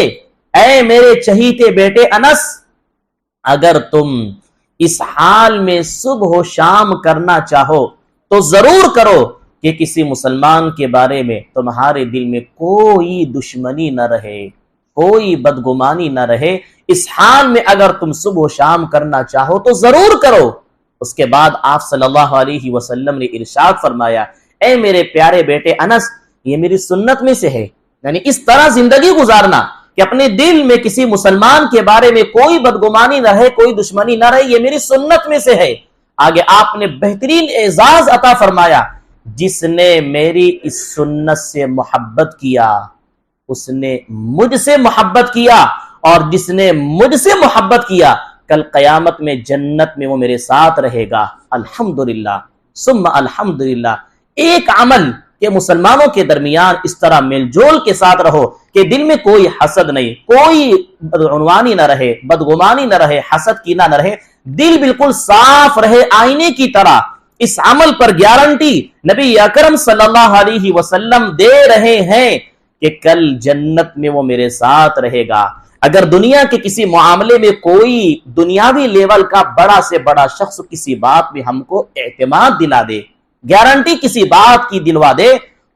Speaker 1: اے میرے چہیتے بیٹے انس، اگر تم اس حال میں صبح و شام کرنا چاہو تو ضرور کرو کہ کسی مسلمان کے بارے میں تمہارے دل میں کوئی دشمنی نہ رہے، کوئی بدگمانی نہ رہے۔ اس حال میں اگر تم صبح و شام کرنا چاہو تو ضرور کرو۔ اس کے بعد آپ صلی اللہ علیہ وسلم نے ارشاد فرمایا، اے میرے پیارے بیٹے انس، یہ میری سنت میں سے ہے، یعنی اس طرح زندگی گزارنا کہ اپنے دل میں کسی مسلمان کے بارے میں کوئی بدگمانی نہ رہے، کوئی دشمنی نہ رہے، یہ میری سنت میں سے ہے۔ آگے آپ نے بہترین اعزاز عطا فرمایا، جس نے میری اس سنت سے محبت کیا اس نے مجھ سے محبت کیا، اور جس نے مجھ سے محبت کیا کل قیامت میں جنت میں وہ میرے ساتھ رہے گا۔ الحمدللہ ثم الحمدللہ۔ ایک عمل کہ مسلمانوں کے درمیان اس طرح میل جول کے ساتھ رہو کہ دل میں کوئی حسد نہیں، کوئی بدعنوانی نہ رہے، بدگمانی نہ رہے، حسد کینہ نہ رہے، دل بالکل صاف رہے آئینے کی طرح۔ اس عمل پر گارنٹی نبی اکرم صلی اللہ علیہ وسلم دے رہے ہیں کہ کل جنت میں وہ میرے ساتھ رہے گا۔ اگر دنیا کے کسی معاملے میں کوئی دنیاوی لیول کا بڑا سے بڑا شخص کسی بات میں ہم کو اعتماد دلا دے، گارنٹی کسی بات کی دلوا دے،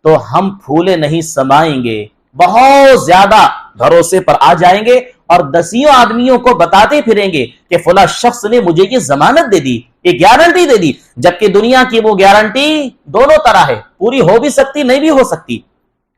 Speaker 1: تو ہم پھولے نہیں سمائیں گے، بہت زیادہ بھروسے پر آ جائیں گے اور دسیوں آدمیوں کو بتاتے پھریں گے کہ فلاں شخص نے مجھے یہ ضمانت دے دی، یہ گارنٹی دے دی، جبکہ دنیا کی وہ گارنٹی دونوں طرح ہے، پوری ہو بھی سکتی، نہیں بھی ہو سکتی،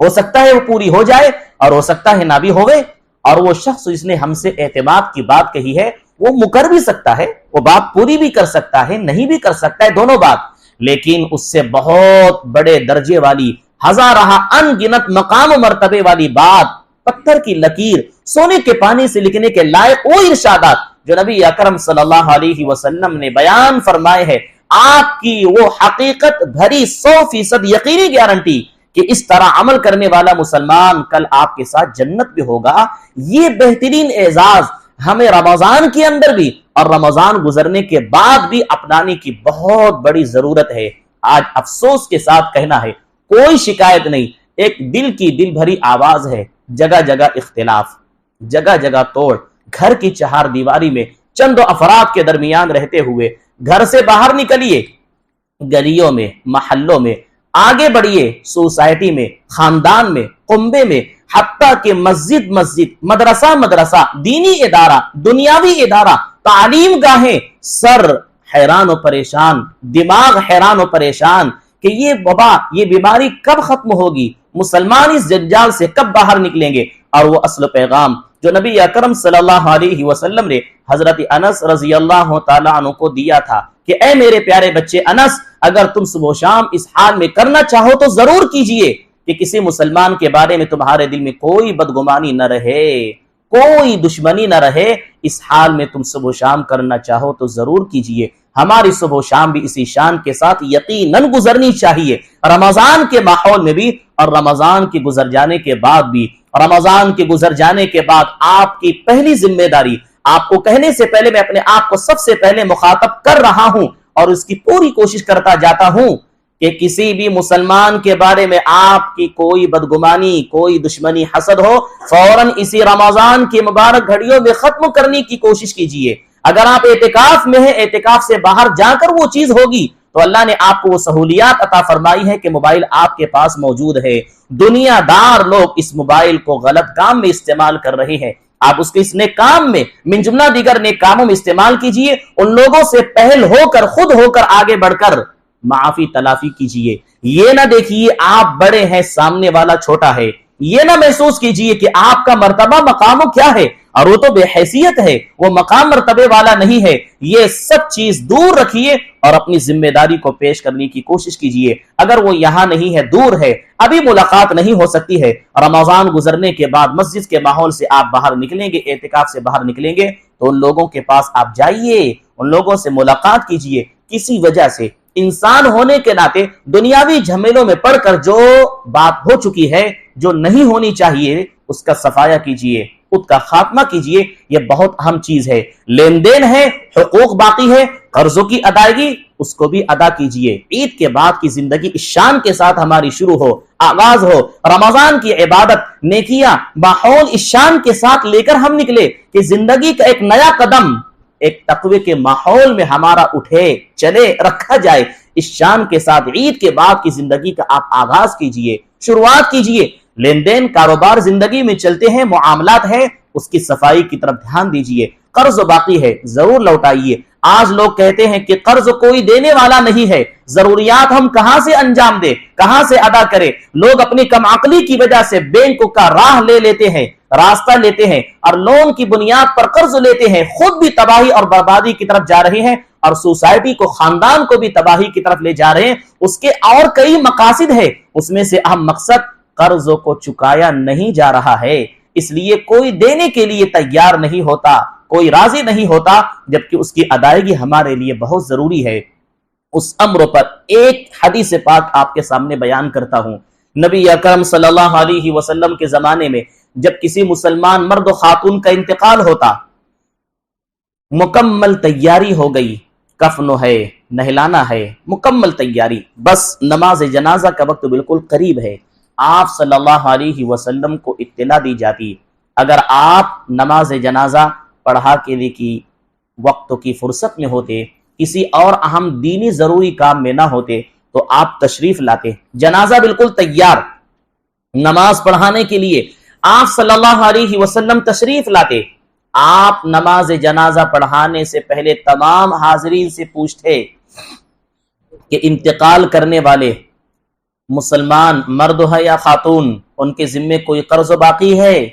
Speaker 1: ہو سکتا ہے وہ پوری ہو جائے اور ہو سکتا ہے نہ بھی ہوئے، اور وہ شخص جس نے ہم سے اعتماد کی بات کہی ہے وہ مکر بھی سکتا ہے، وہ بات پوری بھی کر سکتا ہے، نہیں بھی کر سکتا ہے، دونوں بات، لیکن اس سے بہت بڑے درجے والی، ہزارہ ان گنت مقام و مرتبے والی بات، پتھر کی لکیر سونے کے پانی سے لکھنے کے لائق وہ ارشادات جو نبی اکرم صلی اللہ علیہ وسلم نے بیان فرمائے ہیں، آپ کی وہ حقیقت بھری 100% یقینی گارنٹی کہ اس طرح عمل کرنے والا مسلمان کل آپ کے ساتھ جنت بھی ہوگا، یہ بہترین اعزاز ہمیں رمضان کے اندر بھی اور رمضان گزرنے کے بعد بھی اپنانے کی بہت بڑی ضرورت ہے۔ آج افسوس کے ساتھ کہنا ہے، کوئی شکایت نہیں، ایک دل کی دل بھری آواز ہے، جگہ جگہ اختلاف، جگہ جگہ توڑ، گھر کی چہار دیواری میں چند افراد کے درمیان رہتے ہوئے گھر سے باہر نکلیے، گلیوں میں، محلوں میں آگے بڑھیے، سوسائٹی میں، خاندان میں، کنبے میں، حتیٰ کہ مسجد، مدرسہ، دینی ادارہ، دنیاوی ادارہ، تعلیم گاہیں، سر حیران و پریشان، دماغ حیران و پریشان کہ یہ وبا، یہ بیماری کب ختم ہوگی، مسلمان اس جنجال سے کب باہر نکلیں گے۔ اور وہ اصل پیغام جو نبی اکرم صلی اللہ علیہ وسلم نے حضرت انس رضی اللہ تعالیٰ عنہ کو دیا تھا کہ اے میرے پیارے بچے انس، اگر تم صبح و شام اس حال میں کرنا چاہو تو ضرور کیجئے کہ کسی مسلمان کے بارے میں تمہارے دل میں کوئی بدگمانی نہ رہے، کوئی دشمنی نہ رہے، اس حال میں تم صبح و شام کرنا چاہو تو ضرور کیجئے۔ ہماری صبح و شام بھی اسی شان کے ساتھ یقیناً گزرنی چاہیے، رمضان کے ماحول میں بھی اور رمضان کے گزر جانے کے بعد بھی۔ رمضان کے گزر جانے کے بعد آپ کی پہلی ذمہ داری، آپ کو کہنے سے پہلے میں اپنے آپ کو سب سے پہلے مخاطب کر رہا ہوں اور اس کی پوری کوشش کرتا جاتا ہوں کہ کسی بھی مسلمان کے بارے میں آپ کی کوئی بدگمانی، کوئی دشمنی، حسد ہو، فوراً اسی رمضان کی مبارک گھڑیوں میں ختم کرنے کی کوشش کیجئے۔ اگر آپ اعتکاف میں ہیں، اعتکاف سے باہر جا کر وہ چیز ہوگی تو اللہ نے آپ کو وہ سہولیات عطا فرمائی ہے کہ موبائل آپ کے پاس موجود ہے۔ دنیا دار لوگ اس موبائل کو غلط کام میں استعمال کر رہے ہیں، آپ اس کے اس نیک کام میں من جملہ دیگر نیک کاموں میں استعمال کیجئے، ان لوگوں سے پہل ہو کر، خود ہو کر آگے بڑھ کر معافی تلافی کیجئے۔ یہ نہ دیکھیے آپ بڑے ہیں، سامنے والا چھوٹا ہے، یہ نہ محسوس کیجئے کہ آپ کا مرتبہ مقام کیا ہے اور وہ تو بے حیثیت ہے، وہ مقام مرتبے والا نہیں ہے۔ یہ سب چیز دور رکھیے اور اپنی ذمہ داری کو پیش کرنے کی کوشش کیجئے۔ اگر وہ یہاں نہیں ہے، دور ہے، ابھی ملاقات نہیں ہو سکتی ہے، رمضان گزرنے کے بعد مسجد کے ماحول سے آپ باہر نکلیں گے، اعتکاف سے باہر نکلیں گے، تو ان لوگوں کے پاس آپ جائیے، ان لوگوں سے ملاقات کیجئے۔ کسی وجہ سے انسان ہونے کے ناطے دنیاوی جھمیلوں میں پڑھ کر جو بات ہو چکی ہے، جو نہیں ہونی چاہیے، اس کا صفایا کیجئے، اس کا خاتمہ کیجئے۔ یہ بہت اہم چیز ہے۔ لین دین ہے، حقوق باقی ہے، قرضوں کی ادائیگی اس کو بھی ادا کیجئے۔ عید کے بعد کی زندگی اس شان کے ساتھ ہماری شروع ہو، آغاز ہو، رمضان کی عبادت، نیکیاں، ماحول اس شان کے ساتھ لے کر ہم نکلے کہ زندگی کا ایک نیا قدم ایک تقوی کے ماحول میں ہمارا اٹھے، چلے، رکھا جائے۔ اس شان کے ساتھ عید کے بعد کی زندگی کا آپ آغاز کیجئے، شروعات کیجئے۔ لین دین، کاروبار زندگی میں چلتے ہیں، معاملات ہے، اس کی صفائی کی طرف دھیان دیجئے۔ قرض باقی ہے، ضرور لوٹائیے۔ آج لوگ کہتے ہیں کہ قرض کوئی دینے والا نہیں ہے، ضروریات ہم کہاں سے انجام دیں، کہاں سے ادا کریں۔ لوگ اپنی کم عقلی کی وجہ سے بینک کا راہ لے لیتے ہیں، راستہ لیتے ہیں اور لون کی بنیاد پر قرض لیتے ہیں، خود بھی تباہی اور بربادی کی طرف جا رہے ہیں اور سوسائٹی کو، خاندان کو بھی تباہی کی طرف لے جا رہے ہیں۔ اس کے اور کئی مقاصد ہیں، اس میں سے اہم مقصد قرضوں کو چکایا نہیں جا رہا ہے، اس لیے کوئی دینے کے لیے تیار نہیں ہوتا، کوئی راضی نہیں ہوتا، جبکہ اس کی ادائیگی ہمارے لیے بہت ضروری ہے۔ اس امر پر ایک حدیث پاک آپ کے سامنے بیان کرتا ہوں۔ نبی اکرم صلی اللہ علیہ وسلم کے زمانے میں جب کسی مسلمان مرد و خاتون کا انتقال ہوتا، مکمل تیاری ہو گئی، کفن ہے، نہلانا ہے، مکمل تیاری، بس نماز جنازہ کا وقت بالکل قریب ہے، آپ صلی اللہ علیہ وسلم کو اطلاع دی جاتی، اگر آپ نماز جنازہ پڑھا کے لیے وقت کی فرصت میں ہوتے، کسی اور اہم دینی ضروری کام میں نہ ہوتے، تو آپ تشریف لاتے، جنازہ بالکل تیار، نماز پڑھانے کے لیے آپ صلی اللہ علیہ وسلم تشریف لاتے۔ آپ نماز جنازہ پڑھانے سے پہلے تمام حاضرین سے پوچھتے کہ انتقال کرنے والے مسلمان مرد ہے یا خاتون، ان کے ذمے کوئی قرض باقی ہے؟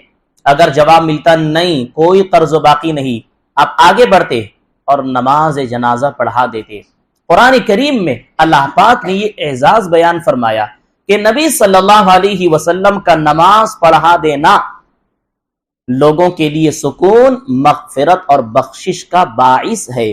Speaker 1: اگر جواب ملتا نہیں، کوئی قرض باقی نہیں، آپ آگے بڑھتے اور نماز جنازہ پڑھا دیتے۔ قرآن کریم میں اللہ پاک نے یہ اعزاز بیان فرمایا کہ نبی صلی اللہ علیہ وسلم کا نماز پڑھا دینا لوگوں کے لیے سکون، مغفرت اور بخشش کا باعث ہے۔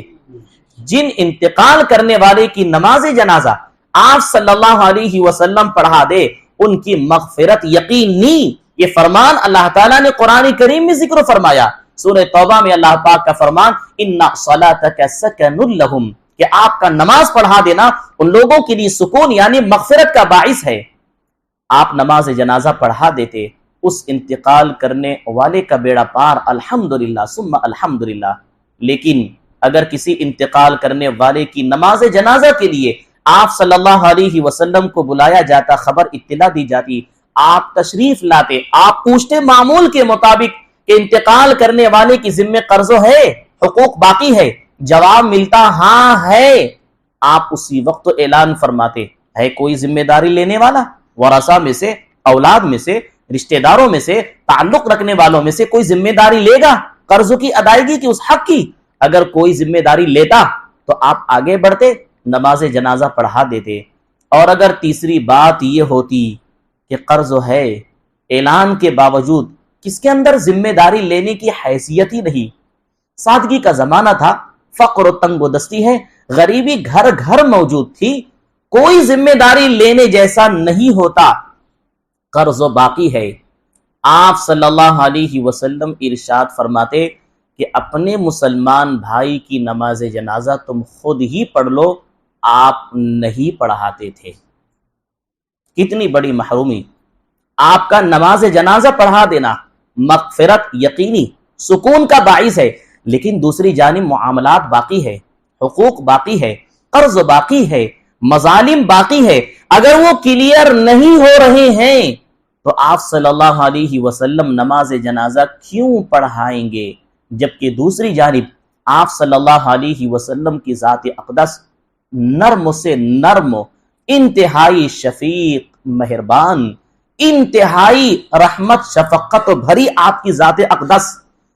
Speaker 1: جن انتقال کرنے والے کی نماز جنازہ آپ صلی اللہ علیہ وسلم پڑھا دے، ان کی مغفرت یقینی، یہ فرمان اللہ تعالیٰ نے قرآن کریم میں ذکر فرمایا۔ سورہ توبہ میں اللہ پاک کا فرمان اِنَّ صَلَاتَكَ سَكَنٌ لَهُمْ، کہ آپ کا نماز پڑھا دینا ان لوگوں کے لیے سکون یعنی مغفرت کا باعث ہے۔ آپ نماز جنازہ پڑھا دیتے، اس انتقال کرنے والے کا بیڑا پار، الحمدللہ ثم الحمدللہ۔ لیکن اگر کسی انتقال کرنے والے کی نماز جنازہ کے لیے آپ صلی اللہ علیہ وسلم کو بلایا جاتا، خبر اطلاع دی جاتی، آپ تشریف لاتے، آپ پوچھتے معمول کے مطابق کہ انتقال کرنے والے کی ذمہ قرض ہے، حقوق باقی ہے، جواب ملتا ہاں ہے، آپ اسی وقت اعلان فرماتے، ہے کوئی ذمہ داری لینے والا؟ ورثہ میں سے، اولاد میں سے، رشتہ داروں میں سے، تعلق رکھنے والوں میں سے کوئی ذمہ داری لے گا قرضوں کی ادائیگی کی، اس حق کی؟ اگر کوئی ذمہ داری لیتا تو آپ آگے بڑھتے، نماز جنازہ پڑھا دیتے۔ اور اگر تیسری بات یہ ہوتی کہ قرض ہے، اعلان کے باوجود کس کے اندر ذمہ داری لینے کی حیثیت ہی نہیں، سادگی کا زمانہ تھا، فقر و تنگ و دستی ہے، غریبی گھر گھر موجود تھی، کوئی ذمہ داری لینے جیسا نہیں ہوتا، قرض باقی ہے، آپ صلی اللہ علیہ وسلم ارشاد فرماتے کہ اپنے مسلمان بھائی کی نماز جنازہ تم خود ہی پڑھ لو، آپ نہیں پڑھاتے تھے۔ کتنی بڑی محرومی! آپ کا نماز جنازہ پڑھا دینا مغفرت یقینی، سکون کا باعث ہے، لیکن دوسری جانب معاملات باقی ہے، حقوق باقی ہے، قرض باقی ہے، مظالم باقی ہے۔ اگر وہ کلیئر نہیں ہو رہے ہیں تو آپ صلی اللہ علیہ وسلم نماز جنازہ کیوں پڑھائیں گے؟ جبکہ دوسری جانب آپ صلی اللہ علیہ وسلم کی ذات اقدس نرم سے نرم، انتہائی شفیق، مہربان، انتہائی رحمت شفقت بھری آپ کی ذات اقدس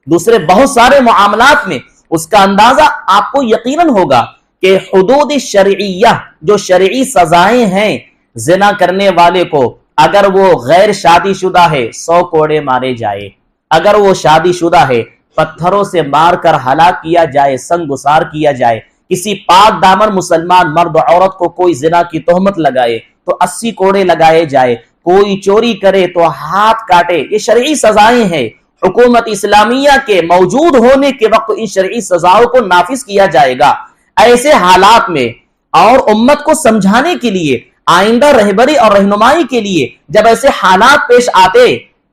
Speaker 1: دوسرے بہت سارے معاملات میں اس کا اندازہ آپ کو یقیناً ہوگا کہ حدود شرعیہ جو شرعی سزائیں ہیں زنا کرنے والے کو اگر وہ غیر شادی شدہ ہے 100 کوڑے مارے جائے، اگر وہ شادی شدہ ہے پتھروں سے مار کر ہلاک کیا جائے، سنگسار کیا جائے، کسی پاک دامن مسلمان مرد عورت کو کوئی زنا کی تہمت لگائے تو 80 کوڑے لگائے جائے، کوئی چوری کرے تو ہاتھ کاٹے، یہ شرعی سزائیں ہیں۔ حکومت اسلامیہ کے موجود ہونے کے وقت ان شرعی سزاؤں کو نافذ کیا جائے گا۔ ایسے حالات میں اور امت کو سمجھانے کے لیے، آئندہ رہبری اور رہنمائی کے لیے جب ایسے حالات پیش آتے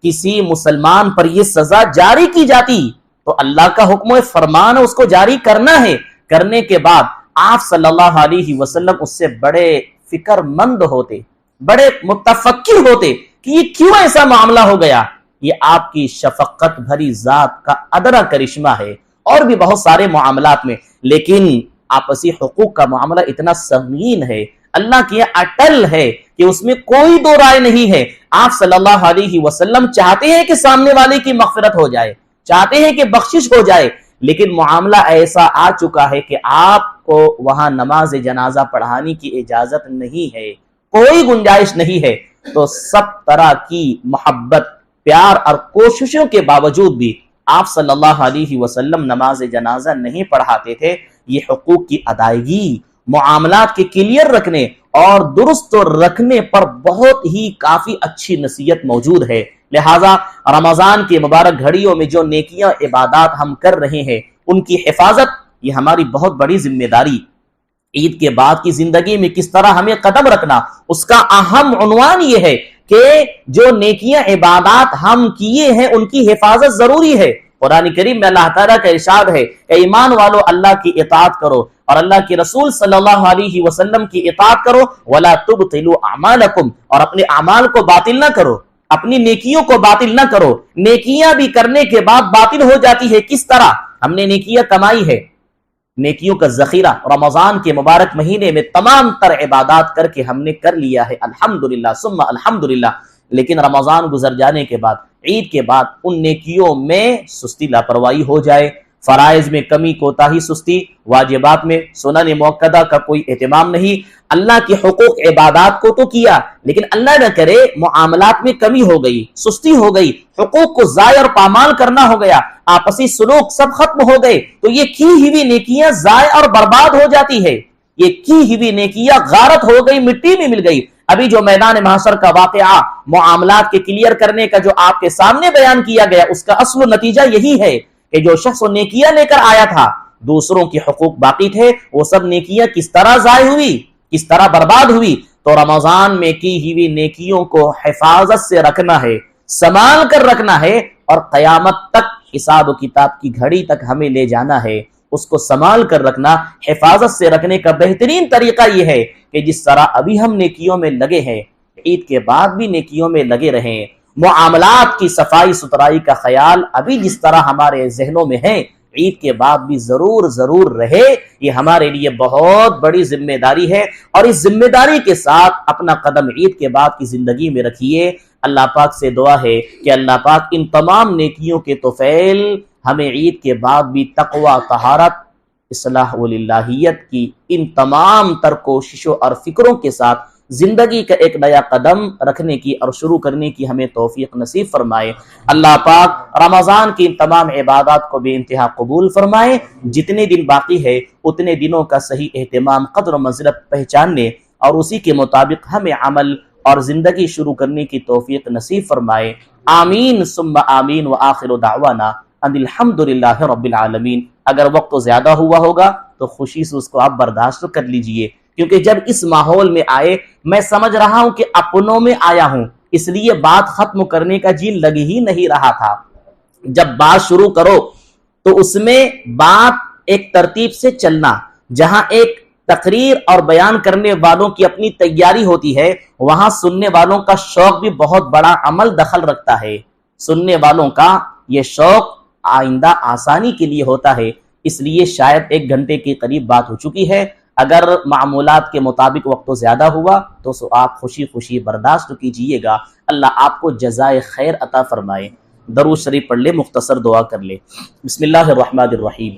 Speaker 1: کسی مسلمان پر یہ سزا جاری کی جاتی تو اللہ کا حکم فرمان اس کو جاری کرنا ہے، کرنے کے بعد آپ صلی اللہ علیہ وسلم اس سے بڑے فکر مند ہوتے، بڑے متفکر ہوتے کہ یہ کیوں ایسا معاملہ ہو گیا۔ یہ آپ کی شفقت بھری ذات کا ادنا کرشمہ ہے، اور بھی بہت سارے معاملات میں، لیکن آپسی حقوق کا معاملہ اتنا سنگین ہے، اللہ کی اٹل ہے کہ اس میں کوئی دو رائے نہیں ہے۔ آپ صلی اللہ علیہ وسلم چاہتے ہیں کہ سامنے والے کی مغفرت ہو جائے، چاہتے ہیں کہ بخشش ہو جائے، لیکن معاملہ ایسا آ چکا ہے کہ آپ کو وہاں نماز جنازہ پڑھانے کی اجازت نہیں ہے، کوئی گنجائش نہیں ہے، تو سب طرح کی محبت، پیار اور کوششوں کے باوجود بھی آپ صلی اللہ علیہ وسلم نماز جنازہ نہیں پڑھاتے تھے۔ یہ حقوق کی ادائیگی، معاملات کے کلیئر رکھنے اور درست رکھنے پر بہت ہی کافی اچھی نصیحت موجود ہے۔ لہٰذا رمضان کی مبارک گھڑیوں میں جو نیکیاں عبادات ہم کر رہے ہیں ان کی حفاظت یہ ہماری بہت بڑی ذمہ داری۔ عید کے بعد کی زندگی میں کس طرح ہمیں قدم رکھنا، اس کا اہم عنوان یہ ہے کہ جو نیکیاں عبادات ہم کیے ہیں ان کی حفاظت ضروری ہے۔ قرآن کریم میں اللہ تعالیٰ کا ارشاد ہے کہ ایمان والو اللہ کی اطاعت کرو اور اللہ کے رسول صلی اللہ علیہ وسلم کی اطاعت کرو، وَلَا تُبْطِلُوا أَعْمَالَكُمْ، اور اپنے اعمال کو باطل نہ کرو، اپنی نیکیوں کو باطل نہ کرو۔ نیکیاں بھی کرنے کے بعد باطل ہو جاتی ہے، کس طرح؟ ہم نے نیکیاں کمائی ہے، نیکیوں کا ذخیرہ رمضان کے مبارک مہینے میں تمام تر عبادات کر کے ہم نے کر لیا ہے، الحمدللہ ثم الحمدللہ، لیکن رمضان گزر جانے کے بعد، عید کے بعد ان نیکیوں میں سستی لاپرواہی ہو جائے، فرائض میں کمی کوتاہی سستی، واجبات میں سنن موقدہ کا کوئی اہتمام نہیں، اللہ کے حقوق عبادات کو تو کیا لیکن اللہ نہ کرے معاملات میں کمی ہو گئی، سستی ہو گئی، حقوق کو ضائع اور پامال کرنا ہو گیا، آپسی سلوک سب ختم ہو گئے، تو یہ کی ہوئی نیکیاں ضائع اور برباد ہو جاتی ہے، یہ کی ہوئی نیکیاں غارت ہو گئی، مٹی میں مل گئی۔ ابھی جو میدان محشر کا واقعہ معاملات کے کلیئر کرنے کا جو آپ کے سامنے بیان کیا گیا، اس کا اصل و نتیجہ یہی ہے کہ جو شخص نیکیاں لے کر آیا تھا، دوسروں کے حقوق باقی تھے، وہ سب نیکیاں کس طرح ضائع ہوئی، کس طرح برباد ہوئی۔ تو رمضان میں کی ہوئی نیکیوں کو حفاظت سے رکھنا ہے، سنبھال کر رکھنا ہے، اور قیامت تک حساب و کتاب کی گھڑی تک ہمیں لے جانا ہے۔ اس کو سنبھال کر رکھنا، حفاظت سے رکھنے کا بہترین طریقہ یہ ہے کہ جس طرح ابھی ہم نیکیوں میں لگے ہیں، عید کے بعد بھی نیکیوں میں لگے رہیں، معاملات کی صفائی ستھرائی کا خیال ابھی جس طرح ہمارے ذہنوں میں ہے، عید کے بعد بھی ضرور رہے۔ یہ ہمارے لیے بہت بڑی ذمہ داری ہے، اور اس ذمہ داری کے ساتھ اپنا قدم عید کے بعد کی زندگی میں رکھیے۔ اللہ پاک سے دعا ہے کہ اللہ پاک ان تمام نیکیوں کے طفیل ہمیں عید کے بعد بھی تقوی، طہارت، اصلاح واللہیت کی ان تمام تر کوششوں اور فکروں کے ساتھ زندگی کا ایک نیا قدم رکھنے کی اور شروع کرنے کی ہمیں توفیق نصیب فرمائے۔ اللہ پاک رمضان کی ان تمام عبادات کو بے انتہا قبول فرمائے۔ جتنے دن باقی ہے اتنے دنوں کا صحیح اہتمام، قدر و منزلت پہچاننے اور اسی کے مطابق ہمیں عمل اور زندگی شروع کرنے کی توفیق نصیب فرمائے۔ آمین ثم آمین، وآخر دعوانا ان الحمدللہ رب العالمین۔ اگر وقت زیادہ ہوا ہوگا تو خوشی سے اس کو آپ برداشت کر لیجئے، کیونکہ جب اس ماحول میں آئے میں سمجھ رہا ہوں کہ اپنوں میں آیا ہوں، اس لیے بات ختم کرنے کا جی لگ ہی نہیں رہا تھا۔ جب بات شروع کرو تو اس میں بات ایک ترتیب سے چلنا، جہاں ایک تقریر اور بیان کرنے والوں کی اپنی تیاری ہوتی ہے، وہاں سننے والوں کا شوق بھی بہت بڑا عمل دخل رکھتا ہے۔ سننے والوں کا یہ شوق آئندہ آسانی کے لیے ہوتا ہے، اس لیے شاید 1 گھنٹے کے قریب بات ہو چکی ہے۔ اگر معمولات کے مطابق وقت زیادہ ہوا تو آپ خوشی خوشی برداشت کیجئے گا، اللہ آپ کو جزائے خیر عطا فرمائے۔ درود شریف پڑھ لے، مختصر دعا کر لے۔ بسم اللہ الرحمن الرحیم،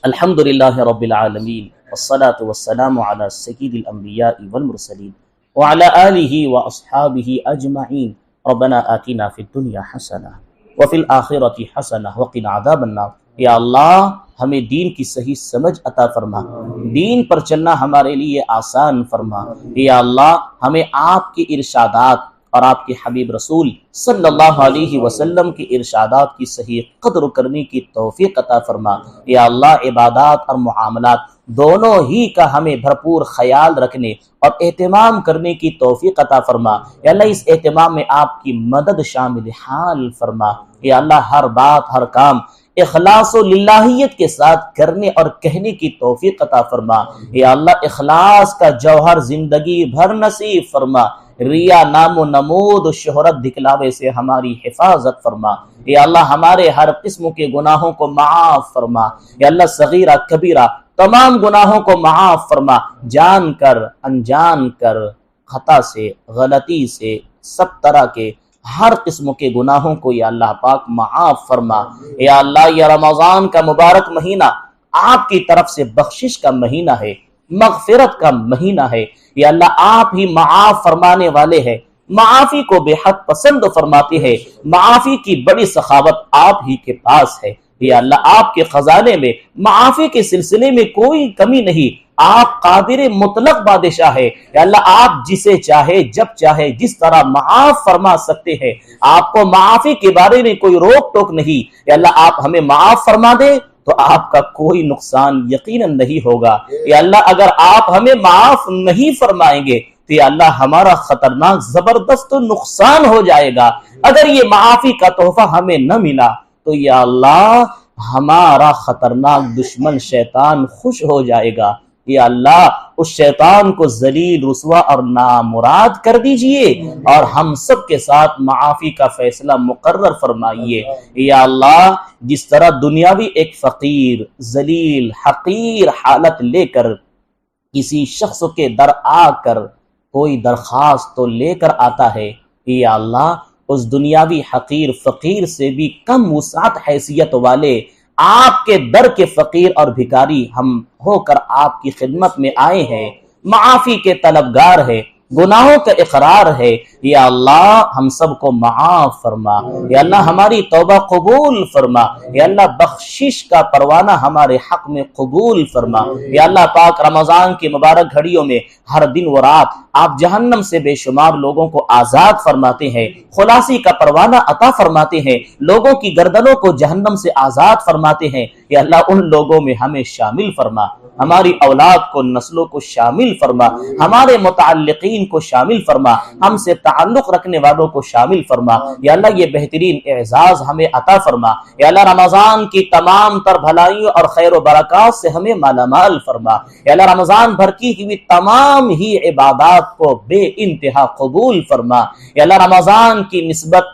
Speaker 1: الحمدللہ رب العالمین، والصلاة والسلام علی سید الانبیاء والمرسلین وعلی آلہ واصحابہ اجمعین۔ ربنا آتنا فی الدنیا حسنہ وفی الآخرۃ حسنہ وقنا عذاب النار۔ یا اللہ ہمیں دین کی صحیح سمجھ عطا فرما، دین پر چلنا ہمارے لیے آسان فرما۔ یا اللہ ہمیں آپ کے ارشادات اور آپ کے حبیب رسول صلی اللہ علیہ وسلم کے ارشادات کی صحیح قدر کرنے کی توفیق عطا فرما۔ یا اللہ عبادات اور معاملات دونوں ہی کا ہمیں بھرپور خیال رکھنے اور اہتمام کرنے کی توفیق عطا فرما۔ یا اللہ اس اہتمام میں آپ کی مدد شامل حال فرما۔ یا اللہ ہر بات ہر کام اخلاص و للہیت کے ساتھ کرنے اور کہنے کی توفیق عطا فرما۔ یا اللہ اخلاص کا جوہر زندگی بھر نصیب فرما۔ ریا، نام و نمود و شہرت دکھلاوے سے ہماری حفاظت فرما۔ یا اللہ ہمارے ہر قسم کے گناہوں کو معاف فرما۔ یا اللہ صغیرہ کبیرہ تمام گناہوں کو معاف فرما، جان کر انجان کر، خطا سے غلطی سے سب طرح کے ہر قسم کے گناہوں کو یا اللہ پاک معاف فرما۔ یا اللہ یہ رمضان کا مبارک مہینہ آپ کی طرف سے بخشش کا مہینہ ہے، مغفرت کا مہینہ ہے۔ یا اللہ آپ ہی معاف فرمانے والے ہیں، معافی کو بے حد پسند فرماتے ہیں، معافی کی بڑی سخاوت آپ ہی کے پاس ہے۔ یا اللہ آپ کے خزانے میں معافی کے سلسلے میں کوئی کمی نہیں، آپ قادر مطلق بادشاہ ہے۔ یا اللہ آپ جسے چاہے جب چاہے جس طرح معاف فرما سکتے ہیں، آپ کو معافی کے بارے میں کوئی روک ٹوک نہیں۔ یا اللہ آپ ہمیں معاف فرما دیں تو آپ کا کوئی نقصان یقیناً نہیں ہوگا۔ یا اللہ اگر آپ ہمیں معاف نہیں فرمائیں گے تو یا اللہ ہمارا خطرناک زبردست نقصان ہو جائے گا۔ اگر یہ معافی کا تحفہ ہمیں نہ ملا تو یا اللہ ہمارا خطرناک دشمن شیطان خوش ہو جائے گا۔ یا اللہ اس شیطان کو ذلیل، رسوا اور نامراد کر دیجئے اور ہم سب کے ساتھ معافی کا فیصلہ مقرر فرمائیے۔ یا اللہ جس طرح دنیاوی ایک فقیر، ذلیل، حقیر حالت لے کر کسی شخص کے در آ کر کوئی درخواست تو لے کر آتا ہے، یا اللہ اس دنیاوی حقیر فقیر سے بھی کم وسعت حیثیت والے آپ کے در کے فقیر اور بھکاری ہم ہو کر آپ کی خدمت میں آئے ہیں، معافی کے طلبگار ہے، گناہوں کا اقرار ہے۔ یا اللہ ہم سب کو معاف فرما۔ یا اللہ ہماری توبہ قبول فرما۔ یا اللہ بخشش کا پروانہ ہمارے حق میں قبول فرما۔ یا اللہ پاک رمضان کی مبارک گھڑیوں میں ہر دن و رات آپ جہنم سے بے شمار لوگوں کو آزاد فرماتے ہیں، خلاصی کا پروانہ عطا فرماتے ہیں، لوگوں کی گردنوں کو جہنم سے آزاد فرماتے ہیں۔ یا اللہ ان لوگوں میں ہمیں شامل فرما، ہماری اولاد کو، نسلوں کو شامل فرما، ہمارے متعلقین کو شامل فرما، ہم سے تعلق رکھنے والوں کو شامل فرما۔ یا اللہ یہ بہترین اعزاز ہمیں عطا فرما۔ یا اللہ رمضان کی تمام تر بھلائیوں اور خیر و برکات سے ہمیں مالا مال فرما۔ یا اللہ رمضان بھر کی ہوئی تمام ہی عبادات کو بے انتہا قبول فرما۔ یا اللہ رمضان کی نسبت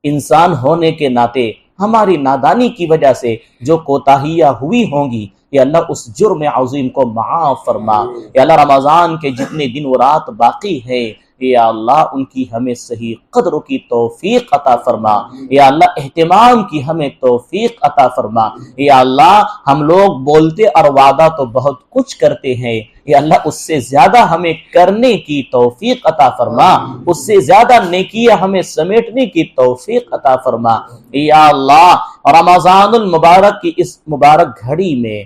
Speaker 1: انسان ہونے کے ناطے ہماری نادانی کی وجہ سے جو کوتاہیاں ہوئی ہوں گی، یا اللہ اس جرم عظیم کو معاف فرما۔ یا اللہ رمضان کے جتنے دن و رات باقی ہے، یا اللہ ان کی ہمیں صحیح قدر کی توفیق عطا فرما۔ یا اللہ اہتمام کی ہمیں توفیق عطا فرما۔ یا اللہ ہم لوگ بولتے اور وعدہ تو بہت کچھ کرتے ہیں، یا اللہ اس سے زیادہ ہمیں کرنے کی توفیق عطا فرما، اس سے زیادہ نیکیاں ہمیں سمیٹنے کی توفیق عطا فرما۔ یا اللہ رمضان المبارک کی اس مبارک گھڑی میں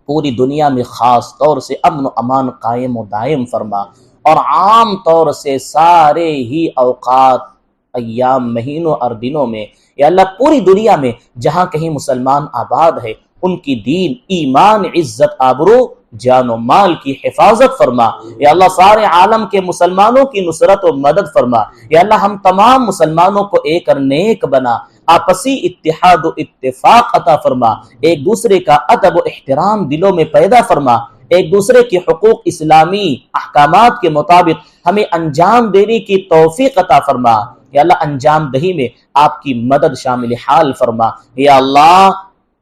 Speaker 1: پوری دنیا میں خاص طور سے امن و امان قائم و دائم فرما، اور عام طور سے سارے ہی اوقات، ایام، مہینوں اور دنوں میں یا اللہ پوری دنیا میں جہاں کہیں مسلمان آباد ہے ان کی دین، ایمان، عزت، آبرو، جان و مال کی حفاظت فرما۔ یا اللہ سارے عالم کے مسلمانوں کی نصرت و مدد فرما۔ یا اللہ ہم تمام مسلمانوں کو ایک اور نیک بنا، آپسی اتحاد و اتفاق عطا فرما، ایک دوسرے کا ادب و احترام دلوں میں پیدا فرما، ایک دوسرے کے حقوق اسلامی احکامات کے مطابق ہمیں انجام دینے کی توفیق عطا فرما۔ یا اللہ انجام دہی میں آپ کی مدد شامل حال فرما۔ یا اللہ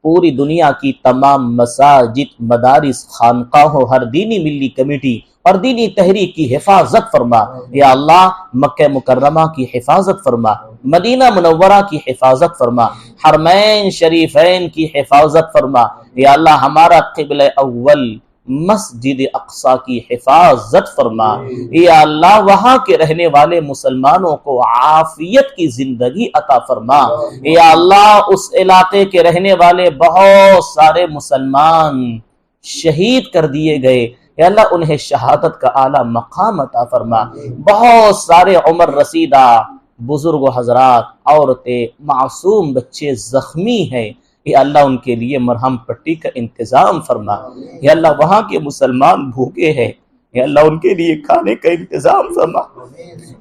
Speaker 1: پوری دنیا کی تمام مساجد، مدارس، خانقاہوں، ہر دینی ملی کمیٹی اور دینی تحریک کی حفاظت فرما۔ یا اللہ مکہ مکرمہ کی حفاظت فرما، مدینہ منورہ کی حفاظت فرما، حرمین شریفین کی حفاظت فرما۔ یا اللہ ہمارا قبلہ اول مسجد اقصی کی حفاظت فرما۔ یا اللہ وہاں کے رہنے والے مسلمانوں کو عافیت کی زندگی عطا فرما۔ یا اللہ اس علاقے کے رہنے والے بہت سارے مسلمان شہید کر دیے گئے، یا اللہ انہیں شہادت کا اعلیٰ مقام عطا فرما۔ بہت سارے عمر رسیدہ بزرگ و حضرات، عورتیں، معصوم بچے زخمی ہیں، یا اللہ ان کے لیے مرہم پٹی کا انتظام فرما۔ یا اللہ وہاں کے مسلمان بھوکے ہیں، یا اللہ ان کے لیے کھانے کا انتظام فرما۔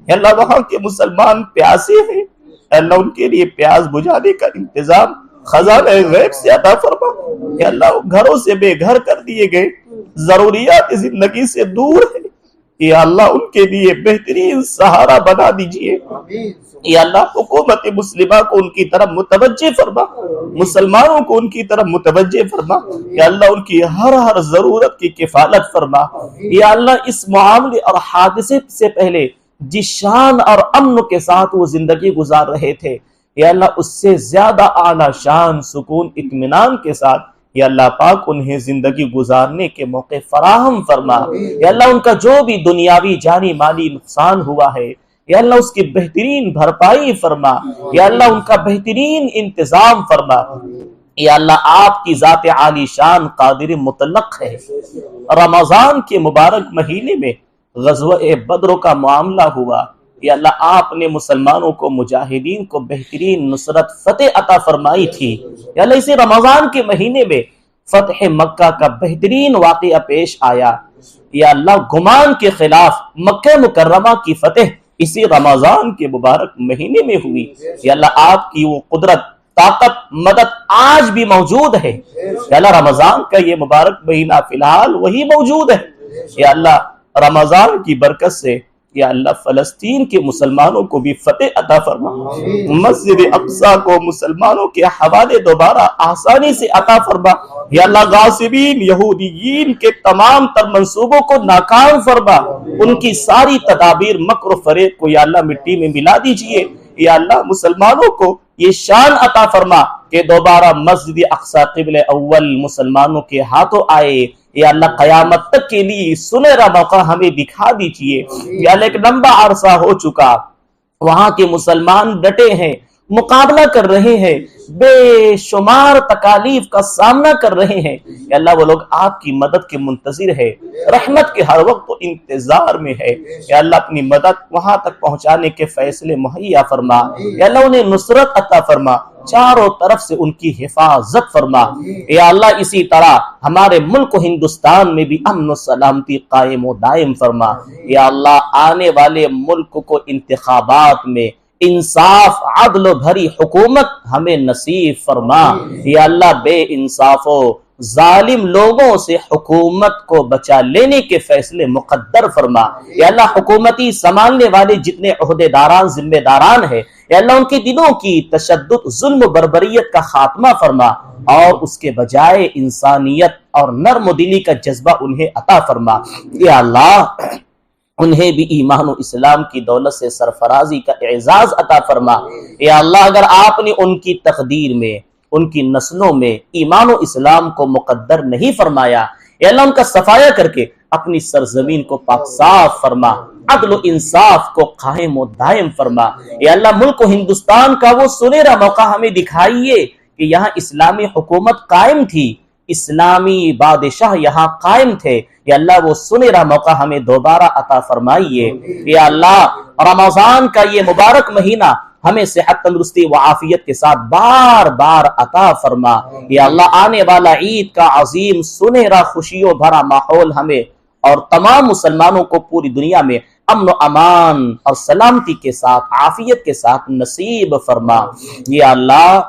Speaker 1: یا اللہ وہاں کے مسلمان پیاسے ہیں، یا اللہ ان کے لیے پیاس بجھانے کا انتظام خزانہ غیب سے عطا فرما۔ یا اللہ گھروں سے بے گھر کر دیے گئے، ضروریات زندگی سے دور ہے، یا اللہ ان کے لیے بہترین سہارا بنا دیجئے۔ یا اللہ حکومت مسلمہ کو ان کی طرف متوجہ فرما، مسلمانوں کو ان کی طرف متوجہ فرما۔ یا اللہ ان کی ہر ضرورت کی کفالت فرما۔ یا اللہ اس معاملے اور حادثے سے پہلے جس شان اور امن کے ساتھ وہ زندگی گزار رہے تھے، یا اللہ اس سے زیادہ اعلیٰ شان، سکون، اطمینان کے ساتھ یا اللہ پاک انہیں زندگی گزارنے کے موقع فراہم فرما۔ یا اللہ ان کا جو بھی دنیاوی جانی مالی نقصان ہوا ہے، یا اللہ اس کی بہترین بھرپائی فرما۔ یا اللہ ان کا بہترین انتظام فرما۔ یا اللہ آپ کی ذات عالی شان قادر مطلق ہے۔ رمضان کے مبارک مہینے میں غزوہ بدر کا معاملہ ہوا، یا اللہ آپ نے مسلمانوں کو، مجاہدین کو بہترین نصرت فتح عطا فرمائی تھی۔ یا اللہ اسی رمضان کے مہینے میں فتح مکہ کا بہترین واقعہ پیش آیا۔ یا اللہ گمان کے خلاف مکہ مکرمہ کی فتح اسی رمضان کے مبارک مہینے میں ہوئی۔ یا اللہ آپ کی وہ قدرت، طاقت، مدد آج بھی موجود ہے۔ یا اللہ رمضان کا یہ مبارک مہینہ فی الحال وہی موجود ہے۔ یا اللہ رمضان کی برکت سے یا اللہ فلسطین کے مسلمانوں کو بھی فتح عطا فرما، مسجد اقصی کو مسلمانوں کے حوالے دوبارہ آسانی سے عطا فرما۔ یا اللہ غاصبین یہودیین کے تمام تر منصوبوں کو ناکام فرما، ان کی ساری تدابیر مکر و فریب کو یا اللہ مٹی میں ملا دیجئے۔ یا اللہ مسلمانوں کو یہ شان عطا فرما کہ دوبارہ مسجد اقصی قبلہ اول مسلمانوں کے ہاتھوں آئے۔ یا اللہ قیامت تک کے لیے سنہرا موقع ہمیں دکھا دیجئے۔ یا اللہ ایک لمبا عرصہ ہو چکا، وہاں کے مسلمان ڈٹے ہیں، مقابلہ کر رہے ہیں، بے شمار تکالیف کا سامنا کر رہے ہیں۔ یا اللہ وہ لوگ آپ کی مدد کے منتظر ہے، رحمت کے ہر وقت انتظار میں ہے۔ یا اللہ اپنی مدد وہاں تک پہنچانے کے فیصلے مہیا فرما۔ یا اللہ انہیں نصرت عطا فرما، چاروں طرف سے ان کی حفاظت فرما۔ یا اللہ اسی طرح ہمارے ملک ہندوستان میں بھی امن و سلامتی قائم و دائم فرما۔ یا اللہ آنے والے ملک کو انتخابات میں انصاف، عدل و بھری حکومت ہمیں نصیب فرما۔ یا اللہ بے انصاف و ظالم لوگوں سے حکومت کو بچا لینے کے فیصلے مقدر فرما۔ یا اللہ حکومتی سنبھالنے والے جتنے عہدیداران، ذمہ داران ہیں، یا اللہ ان کے دلوں کی تشدد، ظلم و بربریت کا خاتمہ فرما، اور اس کے بجائے انسانیت اور نرم دلی کا جذبہ انہیں عطا فرما۔ یا اللہ انہیں بھی ایمان و اسلام کی دولت سے سرفرازی کا اعزاز عطا فرما۔ یا اللہ اگر آپ نے ان کی تقدیر میں، ان کی نسلوں میں ایمان و اسلام کو مقدر نہیں فرمایا، یا اللہ ان کا صفایا کر کے اپنی سرزمین کو پاک صاف فرما، عدل و انصاف کو قائم و دائم فرما۔ یا اللہ ملک و ہندوستان کا وہ سنہرا موقع ہمیں دکھائیے کہ یہاں اسلامی حکومت قائم تھی، اسلامی بادشاہ یہاں قائم تھے۔ یا اللہ وہ سنہرا موقع ہمیں دوبارہ عطا فرمائیے۔ یا اللہ رمضان کا یہ مبارک مہینہ ہمیں صحت، تندرستی و عافیت کے ساتھ بار بار عطا فرما۔ یا اللہ آنے والا عید کا عظیم سنہرا خوشیوں بھرا ماحول ہمیں اور تمام مسلمانوں کو پوری دنیا میں امن و امان اور سلامتی کے ساتھ، عافیت کے ساتھ نصیب فرما۔ یا اللہ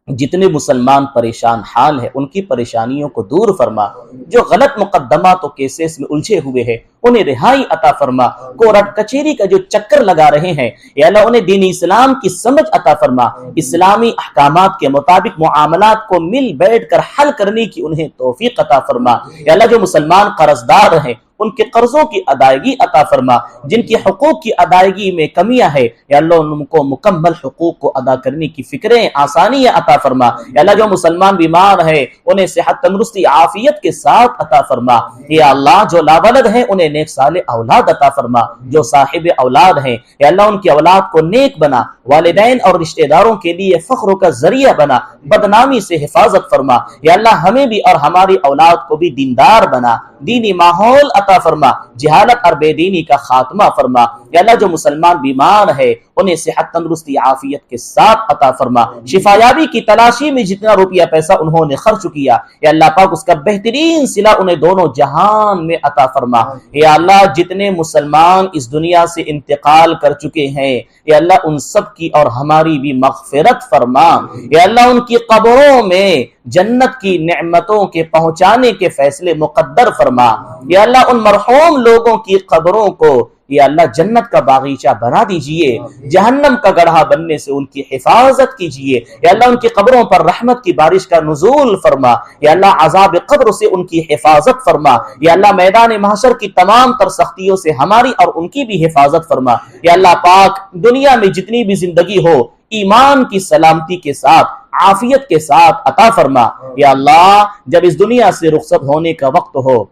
Speaker 1: جتنے مسلمان پریشان حال ہیں ان کی پریشانیوں کو دور فرما، جو غلط مقدمات و کیسز میں الجھے ہوئے ہیں انہیں رہائی عطا فرما، کورٹ کچہری کا جو چکر لگا رہے ہیں یا اللہ انہیں دین اسلام کی سمجھ عطا فرما، اسلامی احکامات کے مطابق معاملات کو مل بیٹھ کر حل کرنے کی انہیں توفیق عطا فرما، یا اللہ جو مسلمان قرض دار ہیں ان کے قرضوں کی ادائیگی عطا فرما، جن کی حقوق کی ادائیگی میں کمیاں ہے یا اللہ ان کو مکمل حقوق کو ادا کرنے کی فکریں آسانیاں عطا فرما، یا اللہ جو مسلمان بیمار ہے انہیں صحت تندرستی عافیت کے ساتھ عطا فرما، یا اللہ جو لاولد ہیں انہیں نیک صالح اولاد عطا فرما، جو صاحب اولاد ہیں یا اللہ ان کی اولاد کو نیک بنا، والدین اور رشتہ داروں کے لیے فخر کا ذریعہ بنا، بدنامی سے حفاظت فرما، یا اللہ ہمیں بھی اور ہماری اولاد کو بھی دیندار بنا، دینی ماحول عطا فرما، جہالت اور بے دینی کا خاتمہ فرما، یا اللہ جو مسلمان بیمار ہے انہیں صحت تندرستی عافیت کے ساتھ عطا فرما، شفا یابی کی تلاشی میں جتنا روپیہ پیسہ انہوں نے خرچ کیا یا اللہ پاک اس کا بہترین صلہ انہیں دونوں جہان میں عطا فرما، یا اللہ جتنے مسلمان اس دنیا سے انتقال کر چکے ہیں یا اللہ ان سب کی اور ہماری بھی مغفرت فرما، یا اللہ ان کی قبروں میں جنت کی نعمتوں کے پہنچانے کے فیصلے مقدر فرما، یا اللہ ان مرحوم لوگوں کی قبروں کو یا اللہ جنت کا باغیچہ بنا دیجئے، جہنم کا گڑھا بننے سے ان کی حفاظت کیجئے، یا اللہ ان کی قبروں پر رحمت کی بارش کا نزول فرما، یا اللہ عذاب قبر سے ان کی حفاظت فرما، یا اللہ میدان محشر کی تمام تر سختیوں سے ہماری اور ان کی بھی حفاظت فرما، یا اللہ پاک دنیا میں جتنی بھی زندگی ہو ایمان کی سلامتی کے ساتھ عافیت کے ساتھ عطا فرما، یا اللہ جب اس دنیا سے رخصت ہونے کا وقت ہو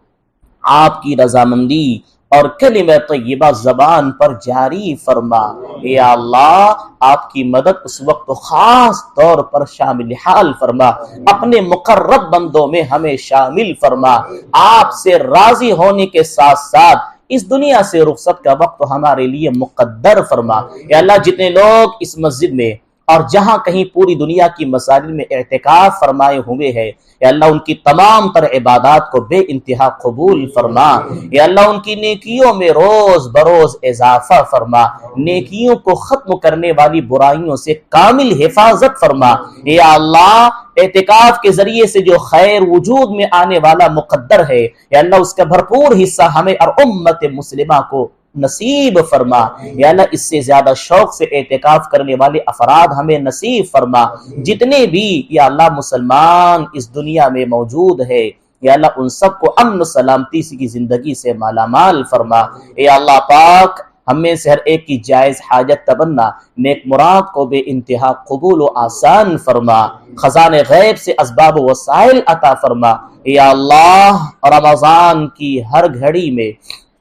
Speaker 1: آپ کی رضامندی اور کلمہ طیبہ زبان پر جاری فرما، یا اللہ آپ کی مدد اس وقت خاص طور پر شامل حال فرما، اپنے مقرب بندوں میں ہمیں شامل فرما، آپ سے راضی ہونے کے ساتھ ساتھ اس دنیا سے رخصت کا وقت ہمارے لیے مقدر فرما، یا اللہ جتنے لوگ اس مسجد میں اور جہاں کہیں پوری دنیا کی مساجد میں اعتکاف فرمائے ہوئے ہیں یا اللہ ان کی تمام تر عبادات کو بے انتہا قبول فرما، یا اللہ ان کی نیکیوں میں روز بروز اضافہ فرما، نیکیوں کو ختم کرنے والی برائیوں سے کامل حفاظت فرما، یا اللہ اعتکاف کے ذریعے سے جو خیر وجود میں آنے والا مقدر ہے یا اللہ اس کا بھرپور حصہ ہمیں اور امت مسلمہ کو نصیب فرما، یا اللہ اس سے زیادہ شوق سے اعتکاف کرنے والے افراد ہمیں نصیب فرما، جتنے بھی یا اللہ مسلمان اس دنیا میں موجود ہے یا اللہ ان سب کو امن و سلامتی کی زندگی سے مالا مال فرما، یا اللہ پاک ہم میں سے ہر ایک کی جائز حاجت تمنا نیک مراد کو بے انتہا قبول و آسان فرما، خزانے غیب سے اسباب و وسائل عطا فرما، یا اللہ رمضان کی ہر گھڑی میں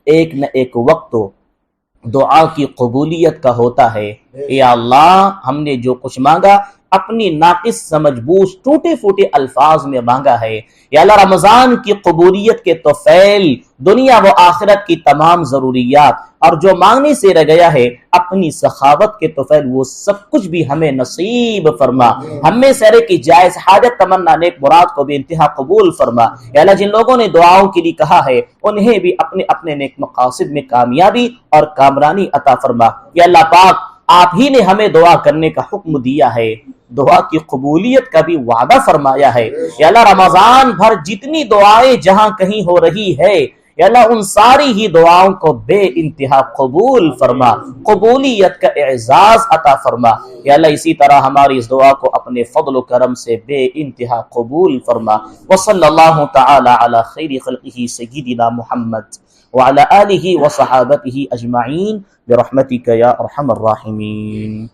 Speaker 1: ایک نہ ایک وقت دعا کی قبولیت کا ہوتا ہے، یا اللہ ہم نے جو کچھ مانگا اپنی ناقص سمجھ بوجھ ٹوٹے پھوٹے الفاظ میں مانگا ہے، یا اللہ رمضان کی قبولیت کے طفیل دنیا و آخرت کی تمام ضروریات اور جو مانگنے سے رہ گیا ہے اپنی سخاوت کے طفیل وہ سب کچھ بھی ہمیں نصیب فرما، ہم میں سرے کی جائز حاجت تمنا نیک مراد کو بھی انتہا قبول فرما، یا اللہ جن لوگوں نے دعاؤں کے لیے کہا ہے انہیں بھی اپنے اپنے نیک مقاصد میں کامیابی اور کامرانی عطا فرما، یا اللہ پاک آپ ہی نے ہمیں دعا کرنے کا حکم دیا ہے، دعا کی قبولیت کا بھی وعدہ فرمایا ہے، یا اللہ رمضان بھر جتنی دعائیں جہاں کہیں ہو رہی ہے یا اللہ ان ساری ہی دعاؤں کو بے انتہا قبول فرما، قبولیت کا اعزاز عطا فرما، یا اللہ اسی طرح ہماری اس دعا کو اپنے فضل و کرم سے بے انتہا قبول فرما، وصلی اللہ تعالی علی خیر خلقہ سیدنا محمد وعلى آله وصحابته أجمعين برحمتك يا أرحم الراحمين.